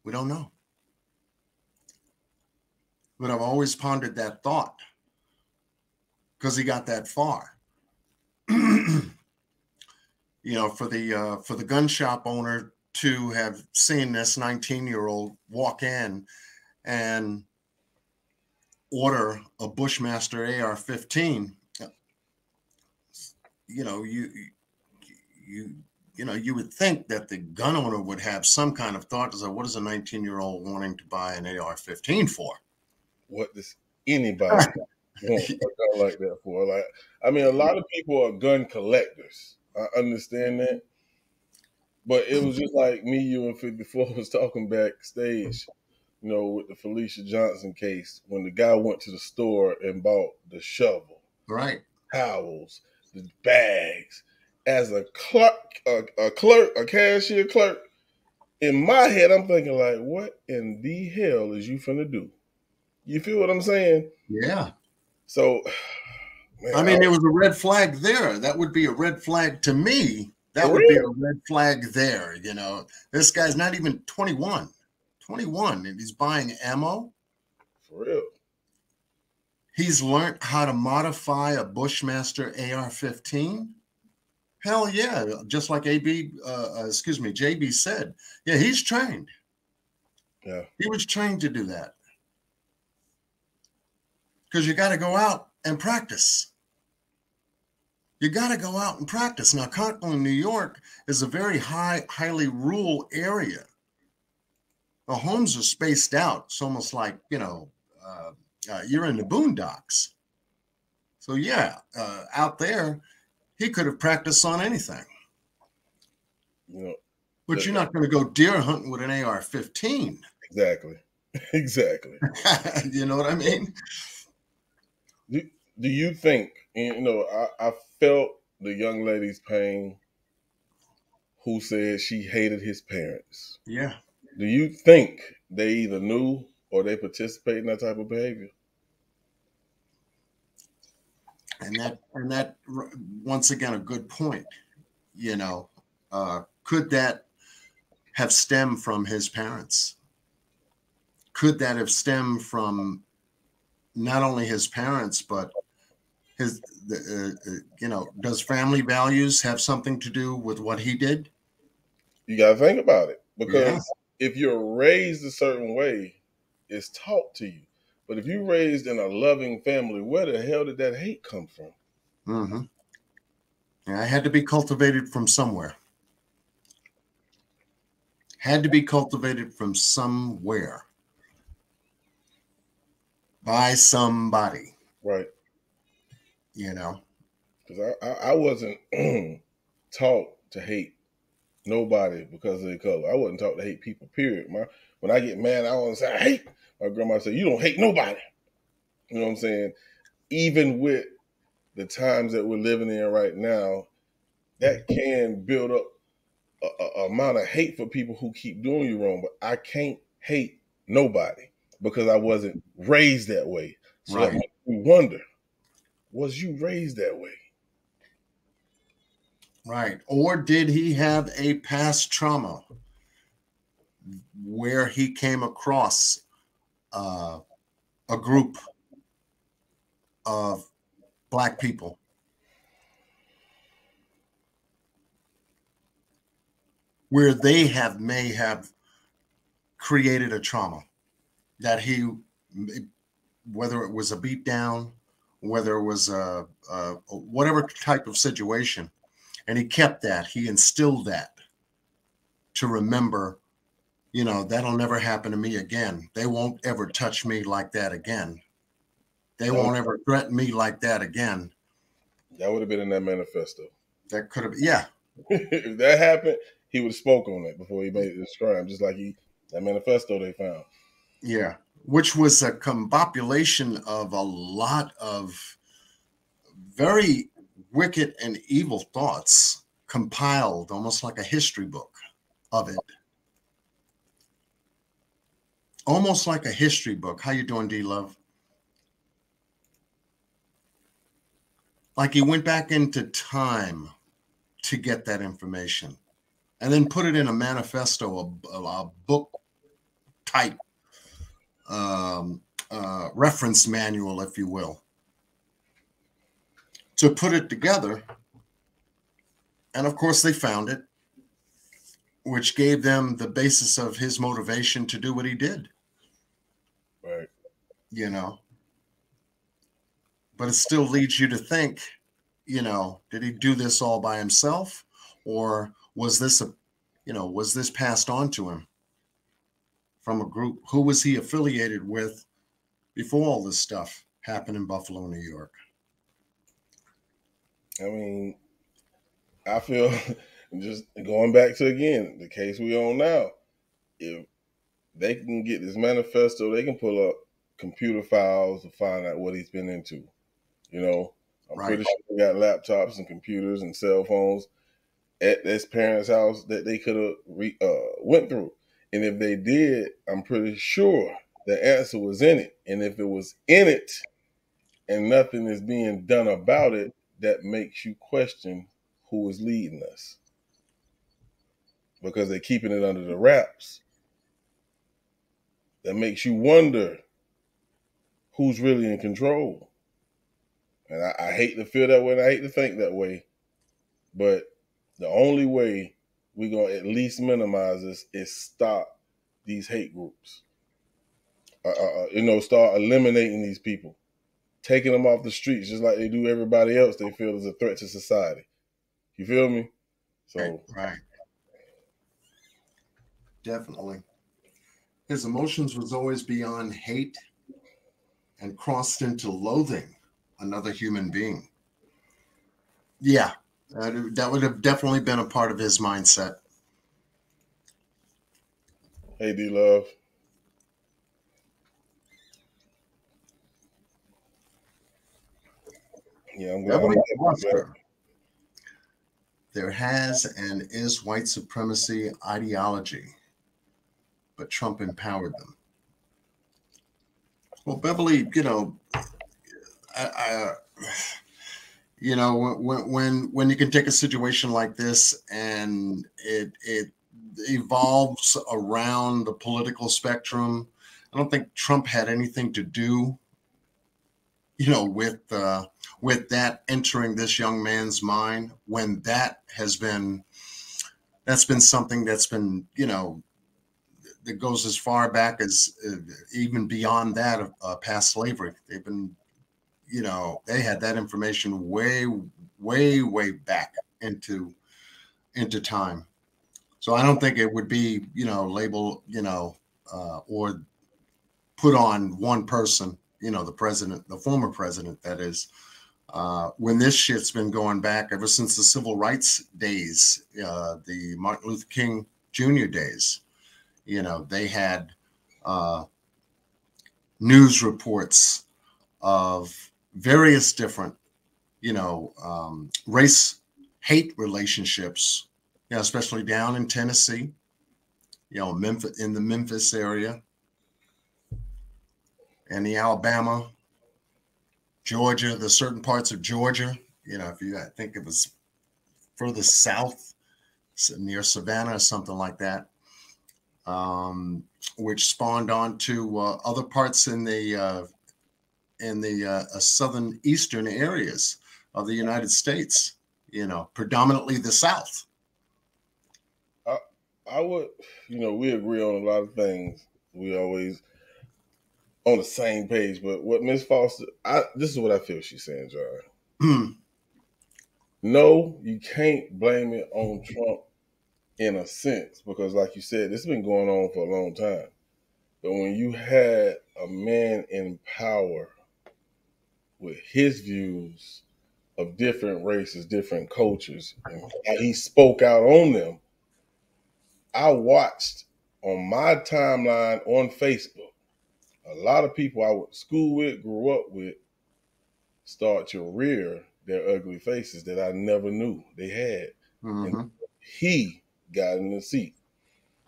We don't know. But I've always pondered that thought because he got that far. You know, for the gun shop owner to have seen this 19-year-old walk in and order a Bushmaster AR-15, you know, you would think that the gun owner would have some kind of thought to say, what is a 19-year-old wanting to buy an AR-15 for? What does anybody want a gun like that for? Like, I mean, a lot of people are gun collectors. I understand that. But it was just like me, you, and 54 was talking backstage, you know, with the Felicia Johnson case, when the guy went to the store and bought the shovel, right, towels, the bags. As a cashier clerk, in my head, I'm thinking like, what in the hell is you finna do? You feel what I'm saying? Yeah. So, man, I mean, there was a red flag there. That would be a red flag to me. That would be a red flag there. You know, this guy's not even 21. 21, and he's buying ammo. For real. He's learned how to modify a Bushmaster AR-15. Hell yeah, just like JB said. Yeah, he's trained. Yeah. He was trained to do that. Because you got to go out and practice. You got to go out and practice. Now, Conklin, New York is a very highly rural area. The homes are spaced out. It's almost like, you know, you're in the boondocks. So yeah, out there, he could have practiced on anything. You know, But you're not going to go deer hunting with an AR-15. Exactly. Exactly. You know what I mean? Do you think, and, you know, I felt the young lady's pain who said she hated his parents. Yeah. Do you think they either knew or they participate in that type of behavior? And that once again, a good point. You know, could that have stemmed from his parents? Could that have stemmed from not only his parents, but his, you know, does family values have something to do with what he did? You got to think about it, because if you're raised a certain way, it's taught to you. But if you're raised in a loving family, where the hell did that hate come from? Mm-hmm. Yeah, it had to be cultivated from somewhere. Had to be cultivated from somewhere. By somebody. Right. You know? Because I wasn't taught to hate nobody because of their color. I wasn't taught to hate people, period. When I get mad, I want to say, I hate. My grandma said, you don't hate nobody. You know what I'm saying? Even with the times that we're living in right now, that can build up a amount of hate for people who keep doing you wrong. But I can't hate nobody because I wasn't raised that way. So that makes me wonder, was you raised that way? Right. Or did he have a past trauma where he came across a group of Black people where they may have created a trauma that he, whether it was a beat down, whether it was a whatever type of situation, and he kept that, he instilled that to remember, you know, that'll never happen to me again. They won't ever touch me like that again. They won't ever threaten me like that again. That would have been in that manifesto. That could have, yeah. If that happened, he would have spoke on it before he made this crime, just like that manifesto they found. Yeah, which was a combobulation of a lot of very wicked and evil thoughts compiled almost like a history book of it. Almost like a history book. How you doing, D-Love? Like he went back into time to get that information and then put it in a manifesto, a book type reference manual, if you will, to put it together. And of course they found it, which gave them the basis of his motivation to do what he did. Right. You know, but it still leads you to think, you know, did he do this all by himself, or was this was this passed on to him from a group? Who was he affiliated with before all this stuff happened in Buffalo, New York? I mean, I feel just going back to, again, the case we on now, if they can get this manifesto, they can pull up computer files to find out what he's been into. You know, I'm pretty sure they got laptops and computers and cell phones at his parents' house that they could have went through. And if they did, I'm pretty sure the answer was in it. And if it was in it and nothing is being done about it, that makes you question who is leading us, because they're keeping it under the wraps. That makes you wonder who's really in control. And I hate to feel that way, and I hate to think that way, but the only way we're going to at least minimize this is stop these hate groups. Start eliminating these people, taking them off the streets just like they do everybody else they feel is a threat to society. You feel me? So right. Definitely. His emotions was always beyond hate and crossed into loathing another human being. Yeah, that would have definitely been a part of his mindset. Hey, D Love. Yeah, I'm glad. Beverly Foster. There has and is white supremacy ideology, but Trump empowered them. Well, Beverly, when you can take a situation like this and it evolves around the political spectrum, I don't think Trump had anything to do, with that entering this young man's mind when that's been something that's been, that goes as far back as even beyond that of past slavery. They've been, they had that information way, way, way back into time. So I don't think it would be, labeled, or put on one person, the president, the former president, that is, when this shit's been going back ever since the civil rights days, the Martin Luther King Jr. days. They had news reports of various different, race hate relationships, especially down in Tennessee, Memphis, in the Memphis area, and the Alabama, Georgia, the certain parts of Georgia, I think it was further south, near Savannah or something like that, which spawned on to other parts in the southern eastern areas of the United States, predominantly the South. I would, we agree on a lot of things. We always on the same page, but what Miss Foster, this is what I feel she's saying, John. No, you can't blame it on Trump in a sense, because like you said, this has been going on for a long time. But when you had a man in power with his views of different races, different cultures, and how he spoke out on them, I watched on my timeline on Facebook, a lot of people I went to school with, grew up with, start to rear their ugly faces that I never knew they had. Mm-hmm. And he got in the seat.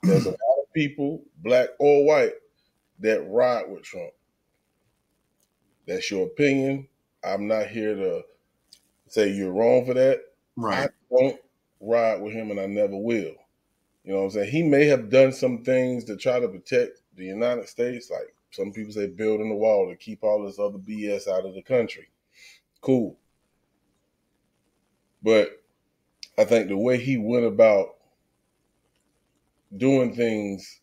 There's a lot of people, black or white, that ride with Trump. That's your opinion. I'm not here to say you're wrong for that. Right. I don't ride with him, and I never will. You know what I'm saying? He may have done some things to try to protect the United States, like some people say building the wall to keep all this other BS out of the country. Cool. But I think the way he went about doing things,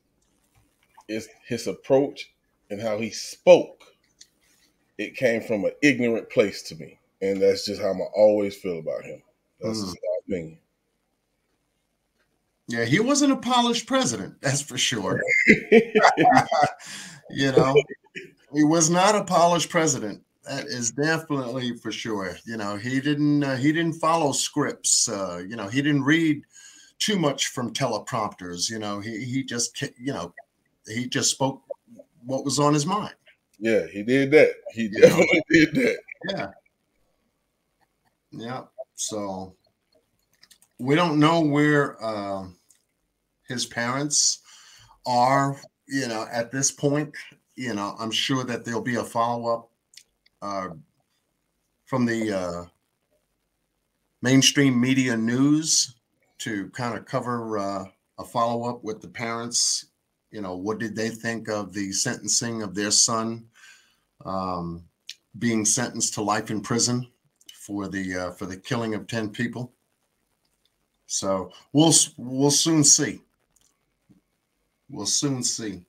is his approach and how he spoke. It came from an ignorant place to me. And that's just how I always feel about him. That's just my opinion. Yeah, he wasn't a polished president, that's for sure. He was not a polished president. That is definitely for sure. He didn't follow scripts. He didn't read too much from teleprompters. He just spoke what was on his mind. Yeah, he did that. He definitely did that. Yeah. Yeah. So we don't know where his parents are, at this point. I'm sure that there'll be a follow-up from the mainstream media news to kind of cover a follow-up with the parents. What did they think of the sentencing of their son being sentenced to life in prison for the killing of 10 people? So we'll soon see. We'll soon see.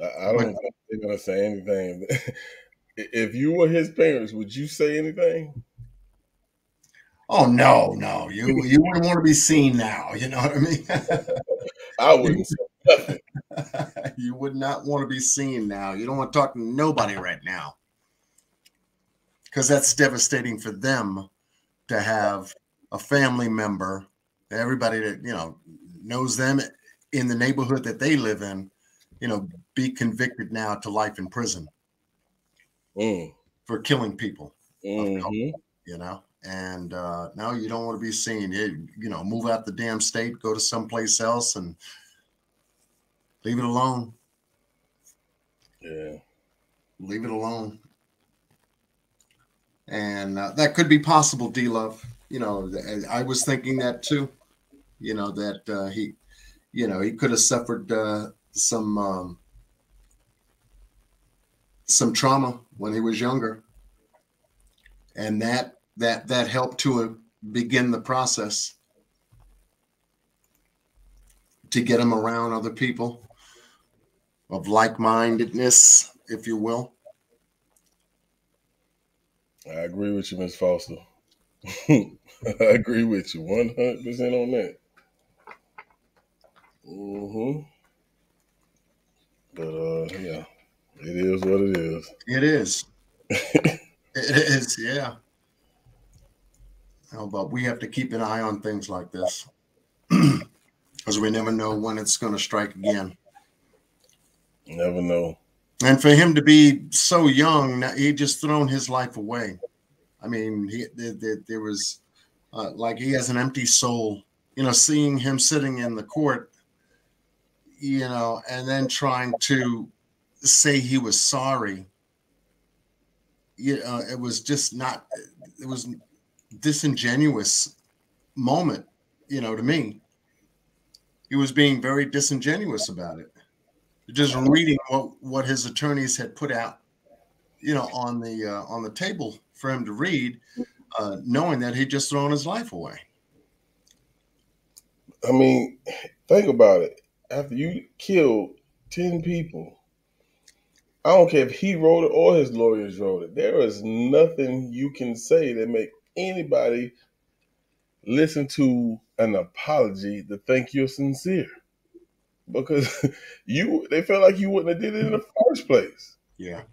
I don't think they're gonna say anything. If you were his parents, would you say anything? Oh no, you wouldn't want to be seen now. You know what I mean? I wouldn't say nothing. You would not want to be seen now. You don't want to talk to nobody right now, because that's devastating for them to have a family member, everybody that knows them in the neighborhood that they live in, be convicted now to life in prison for killing people of color, and no, you don't want to be seen. Move out the damn state, go to someplace else, and leave it alone. Yeah, leave it alone. And that could be possible, D-Love. I was thinking that too. That he could have suffered some trauma when he was younger, and that helped to begin the process to get him around other people of like-mindedness, if you will. I agree with you, Ms. Foster. I agree with you 100% on that. But yeah, it is what it is. It is. It is, yeah. But we have to keep an eye on things like this because we never know when it's going to strike again. Never know. And for him to be so young, he just thrown his life away. I mean, there was like he has an empty soul. Seeing him sitting in the court, and then trying to say he was sorry. It was just not. It was disingenuous moment. To me, he was being very disingenuous about it. Just reading what his attorneys had put out, on the table for him to read, knowing that he'd just thrown his life away. I mean, think about it. After you killed 10 people, I don't care if he wrote it or his lawyers wrote it. There is nothing you can say that make anybody listen to an apology to think you're sincere. Because they felt like you wouldn't have did it in the first place. Yeah.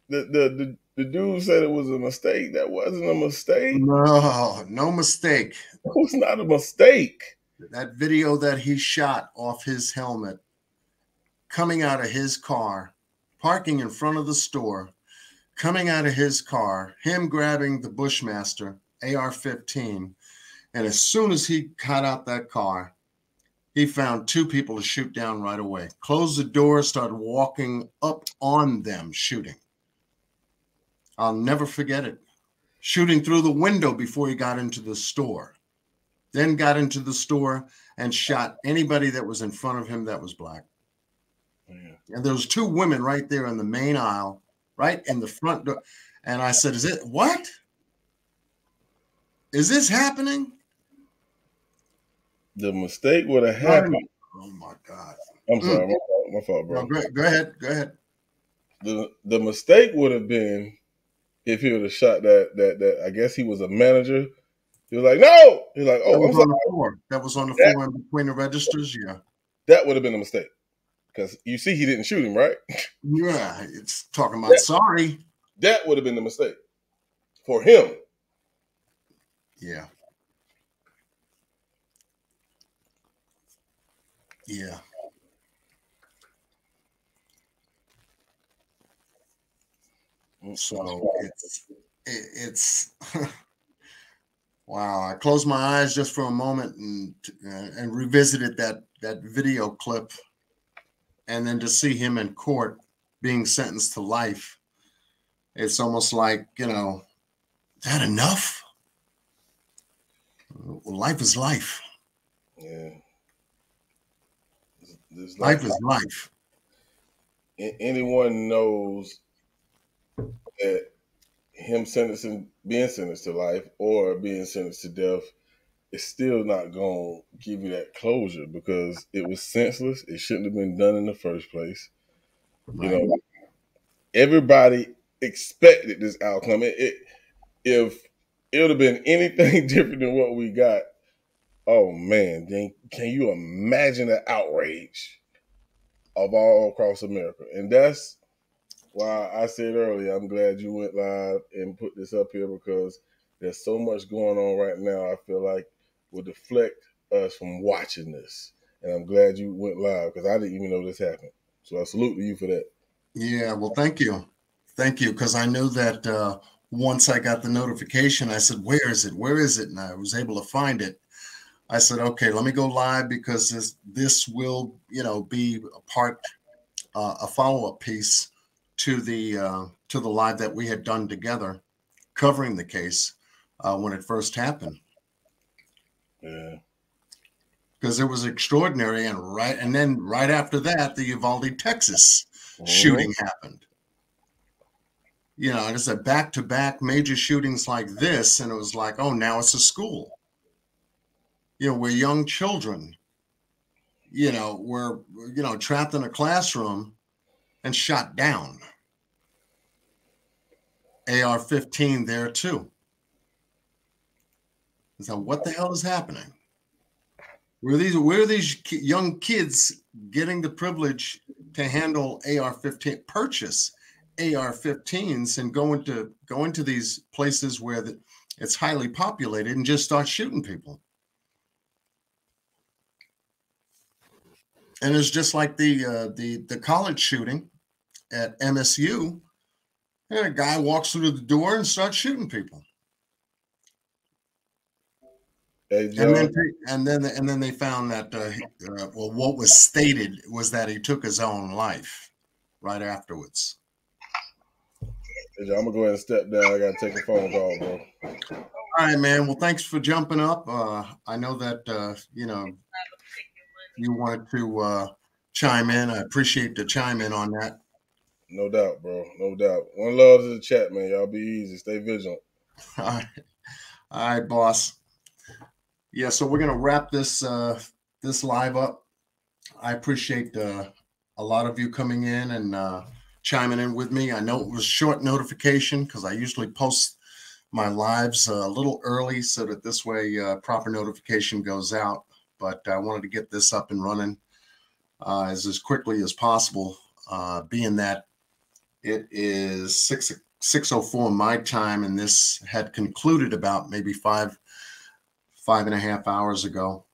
The dude said it was a mistake. That wasn't a mistake. No mistake. It was not a mistake. That video that he shot off his helmet, coming out of his car, parking in front of the store, coming out of his car, him grabbing the Bushmaster AR-15, and as soon as he got out that car, he found 2 people to shoot down right away. Closed the door, started walking up on them, shooting. I'll never forget it. Shooting through the window before he got into the store. Then got into the store and shot anybody that was in front of him that was black. Yeah. And there was 2 women right there in the main aisle, right in the front door. And I said, what? Is this happening? The mistake would have happened. Oh my God. I'm sorry, my fault, bro. No, go ahead. The mistake would have been if he would have shot that I guess he was a manager. He was like, no! He's like, oh, I'm sorry. That was on the floor in between the registers, yeah. That would have been a mistake. Because you see he didn't shoot him, right? Yeah, it's talking about sorry. That would have been the mistake. For him. Yeah. Yeah. So it's wow. I closed my eyes just for a moment and revisited that video clip, and then to see him in court being sentenced to life, it's almost like, is that enough? Well, life is life. Yeah. Life is life. Anyone knows that him being sentenced to life or being sentenced to death is still not going to give you that closure because it was senseless. It shouldn't have been done in the first place. Right. Everybody expected this outcome. If it would have been anything different than what we got, oh man, then can you imagine the outrage of all across America? And that's why I said earlier, I'm glad you went live and put this up here because there's so much going on right now. I feel like will deflect us from watching this. and I'm glad you went live because I didn't even know this happened. So I salute to you for that. Yeah, well, thank you. Thank you, because I knew that once I got the notification, I said, where is it? Where is it? And I was able to find it. I said, okay, let me go live because this will, be a follow-up piece to the live that we had done together covering the case when it first happened. Yeah. Because it was extraordinary, and then right after that, the Uvalde, Texas shooting happened. It's a back-to-back major shootings like this, and it was like, oh, now it's a school. Where young children, were, trapped in a classroom and shot down. AR-15 there too. So what the hell is happening? Where are these young kids getting the privilege to handle AR-15, purchase AR-15s, and go into these places where it's highly populated and just start shooting people? And it's just like the college shooting at MSU, and a guy walks through the door and starts shooting people. Hey, Joe. And then they found that what was stated was that he took his own life right afterwards. Hey, Joe, I'm gonna go ahead and step down. I gotta take a phone call, bro. All right, man. Well, thanks for jumping up. I know that you wanted to chime in. I appreciate the chime in on that. No doubt, bro. No doubt. One love to the chat, man. Y'all be easy. Stay vigilant. All right, boss. Yeah, so we're gonna wrap this live up. I appreciate a lot of you coming in and chiming in with me. I know it was short notification because I usually post my lives a little early so that this way proper notification goes out. But I wanted to get this up and running as quickly as possible, being that it is 6:04 my time, and this had concluded about maybe 5.5 hours ago,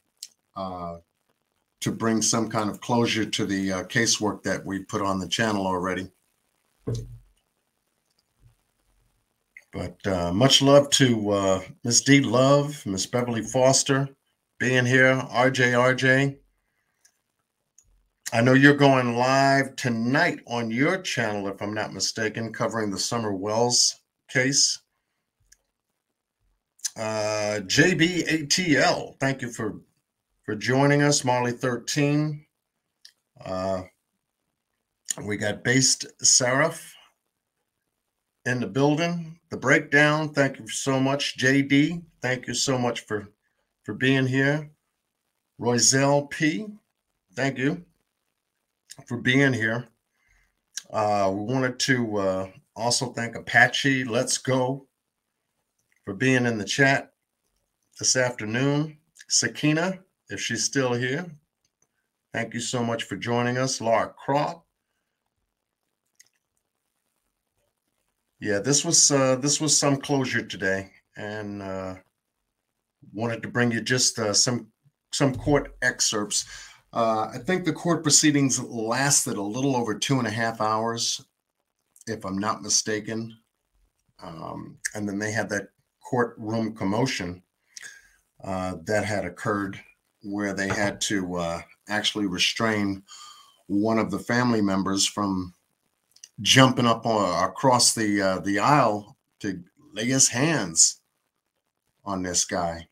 to bring some kind of closure to the casework that we put on the channel already. But much love to Miss D Love, Miss Beverly Foster being here, RJ. I know you're going live tonight on your channel, if I'm not mistaken, covering the Summer Wells case. JBATL, thank you for joining us. Marley 13. We got Based Seraph in the building. The Breakdown, thank you so much. JD, thank you so much for being here. Roiselle P, thank you for being here. We wanted to also thank Apache Let's Go for being in the chat this afternoon. Sakina, if she's still here, thank you so much for joining us. Laura Croft. Yeah, this was some closure today, and wanted to bring you just some court excerpts. I think the court proceedings lasted a little over 2.5 hours, if I'm not mistaken. And then they had that courtroom commotion that had occurred where they had to actually restrain one of the family members from jumping up across the aisle to lay his hands on this guy.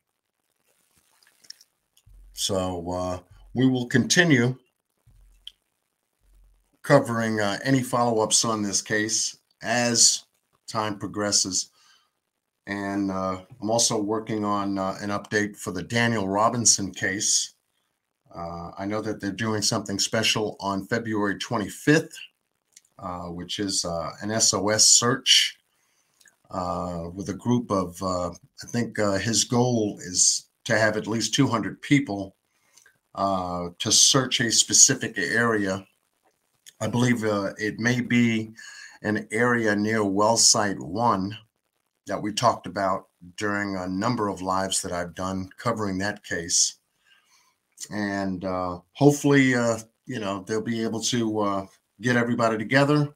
So we will continue covering any follow-ups on this case as time progresses. And I'm also working on an update for the Daniel Robinson case. I know that they're doing something special on February 25th, which is an SOS search with a group of, I think his goal is to have at least 200 people to search a specific area. I believe it may be an area near Well Site 1 that we talked about during a number of lives that I've done covering that case. And hopefully, they'll be able to get everybody together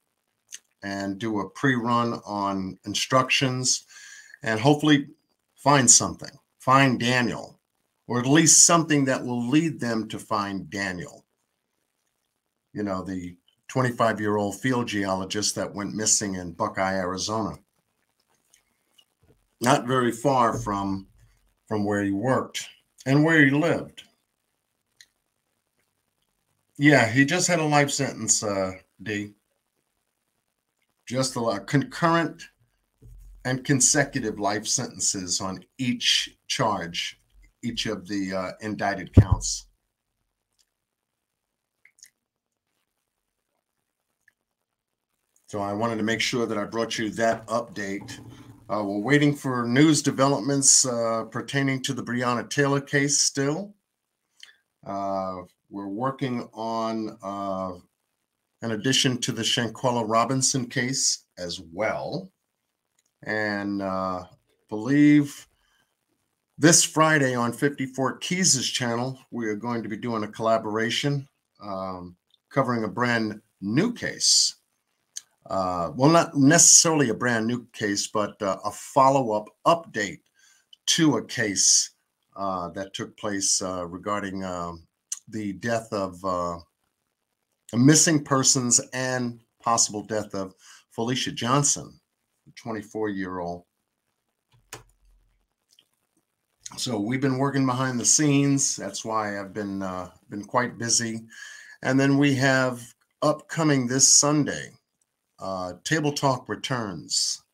and do a pre-run on instructions and hopefully find something, find Daniel, or at least something that will lead them to find Daniel. The 25-year-old field geologist that went missing in Buckeye, Arizona. Not very far from where he worked and where he lived. Yeah, he just had a life sentence, D. Just a concurrent and consecutive life sentences on each charge, each of the indicted counts. So I wanted to make sure that I brought you that update. We're waiting for news developments pertaining to the Breonna Taylor case still. We're working on, in addition to the Shanquella Robinson case as well. And believe this Friday on 54 Keyz Channel, we are going to be doing a collaboration covering a brand new case. Well, not necessarily a brand new case, but a follow-up update to a case that took place regarding the death of missing persons and possible death of Felicia Johnson, a 24-year-old. So we've been working behind the scenes. That's why I've been quite busy. And then we have upcoming this Sunday, Table Talk returns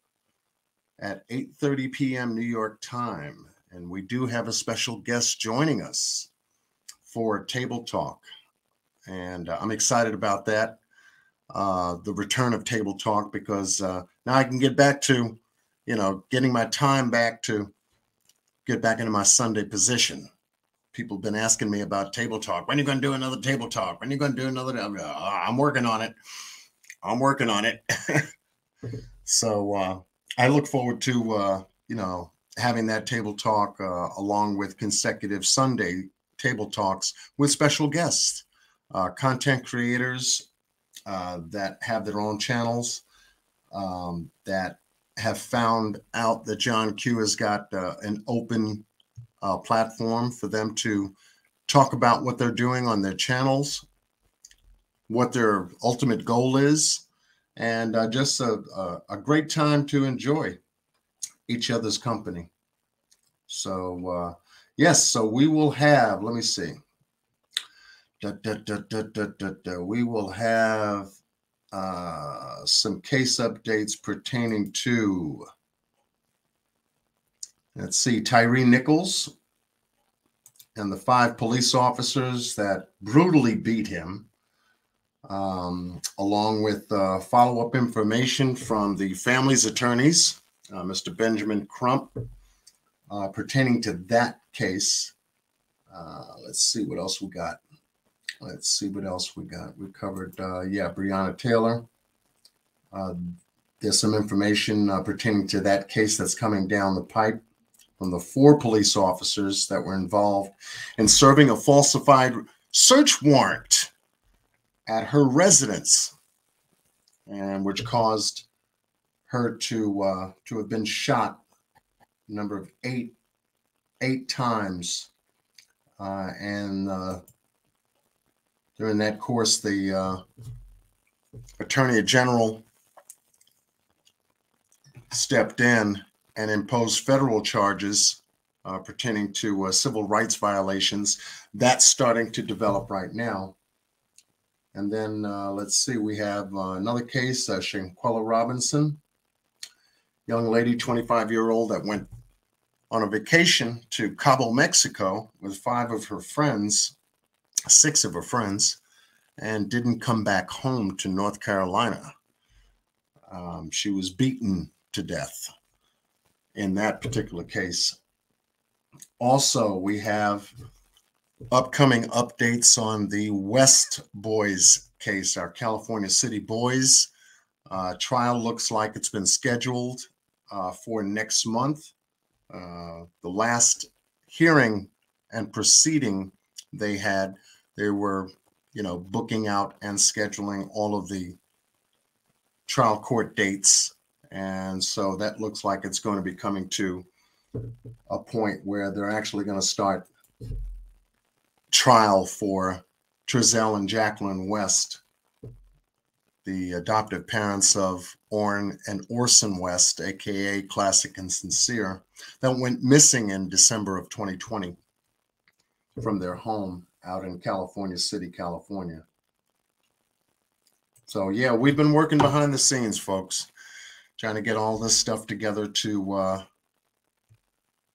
at 8:30 p.m. New York time. And we do have a special guest joining us for Table Talk. And I'm excited about that, the return of Table Talk, because now I can get back to, getting my time back to get back into my Sunday position. People have been asking me about Table Talk. When are you going to do another Table Talk? When are you going to do another? I'm working on it. I'm working on it. So I look forward to, having that Table Talk along with consecutive Sunday Table Talks with special guests, content creators that have their own channels, that have found out that John Q has got an open platform for them to talk about what they're doing on their channels, what their ultimate goal is, and just a great time to enjoy each other's company. So, yes, so we will have, let me see. We will have some case updates pertaining to, let's see, Tyree Nichols and the 5 police officers that brutally beat him, along with follow-up information from the family's attorneys, Mr. Benjamin Crump, pertaining to that case. Let's see what else we got. We covered, Breonna Taylor. There's some information pertaining to that case that's coming down the pipe from the 4 police officers that were involved in serving a falsified search warrant at her residence, and which caused her to have been shot a number of eight times, and during that course, the Attorney General stepped in and imposed federal charges pertaining to civil rights violations. That's starting to develop right now. And then let's see, we have another case, Shanquella Robinson, young lady, 25-year-old, that went on a vacation to Cabo, Mexico with 5 of her friends, 6 of her friends, and didn't come back home to North Carolina. She was beaten to death in that particular case. Also, we have upcoming updates on the West Boys case, our California City Boys. Trial looks like it's been scheduled for next month. The last hearing and proceeding they had. They were, booking out and scheduling all of the trial court dates. And so that looks like it's going to be coming to a point where they're actually going to start trial for Trezell and Jacqueline West, the adoptive parents of Orrin and Orson West, aka Classic and Sincere, that went missing in December of 2020 from their home out in California City, California. So yeah, we've been working behind the scenes, folks, trying to get all this stuff together to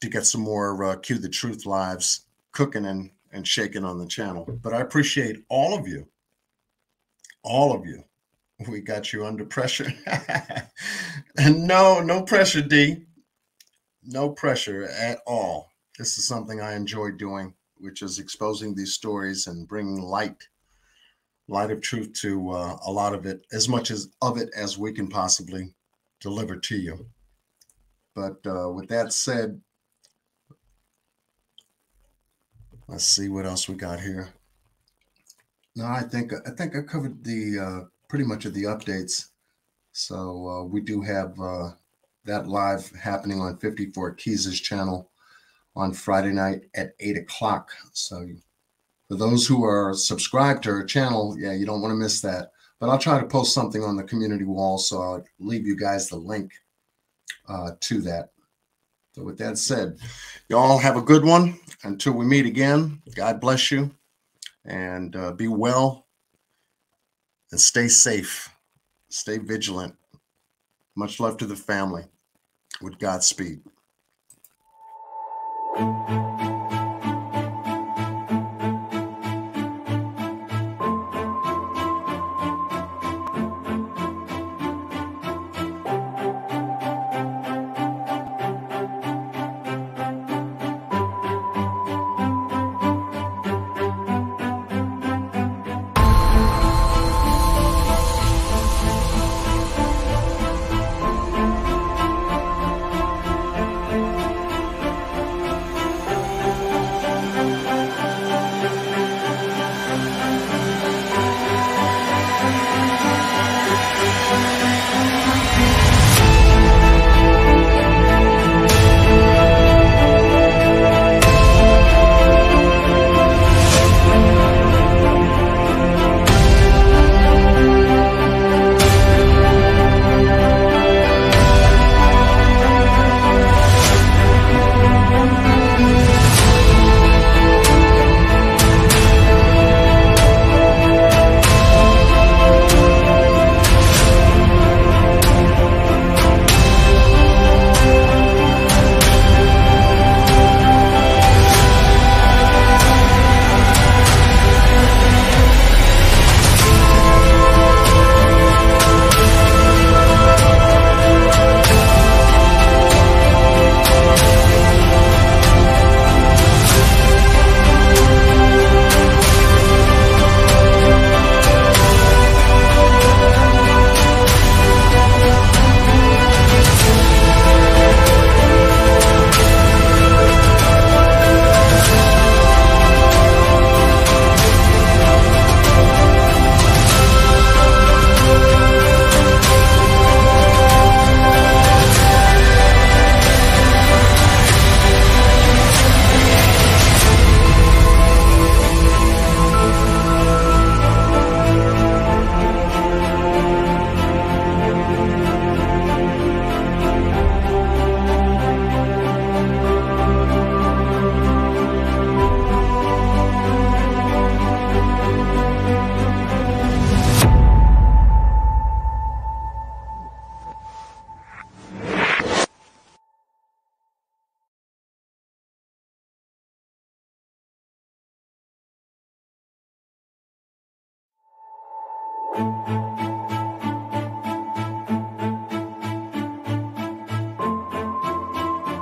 get some more Cue the Truth lives cooking and shaking on the channel. But I appreciate all of you. All of you. We got you under pressure. And no pressure, D. No pressure at all. This is something I enjoy doing, which is exposing these stories and bringing light of truth to a lot of it, as much of it as we can possibly deliver to you. But with that said, let's see what else we got here. No, I think I covered the pretty much of the updates. So we do have that live happening on 54 Keyz channel on Friday night at 8 o'clock. So for those who are subscribed to her channel, yeah, you don't want to miss that. But I'll try to post something on the community wall, so I'll leave you guys the link to that. So with that said, y'all have a good one. Until we meet again, God bless you, and be well, and stay safe, stay vigilant. Much love to the family. With Godspeed. Thank you.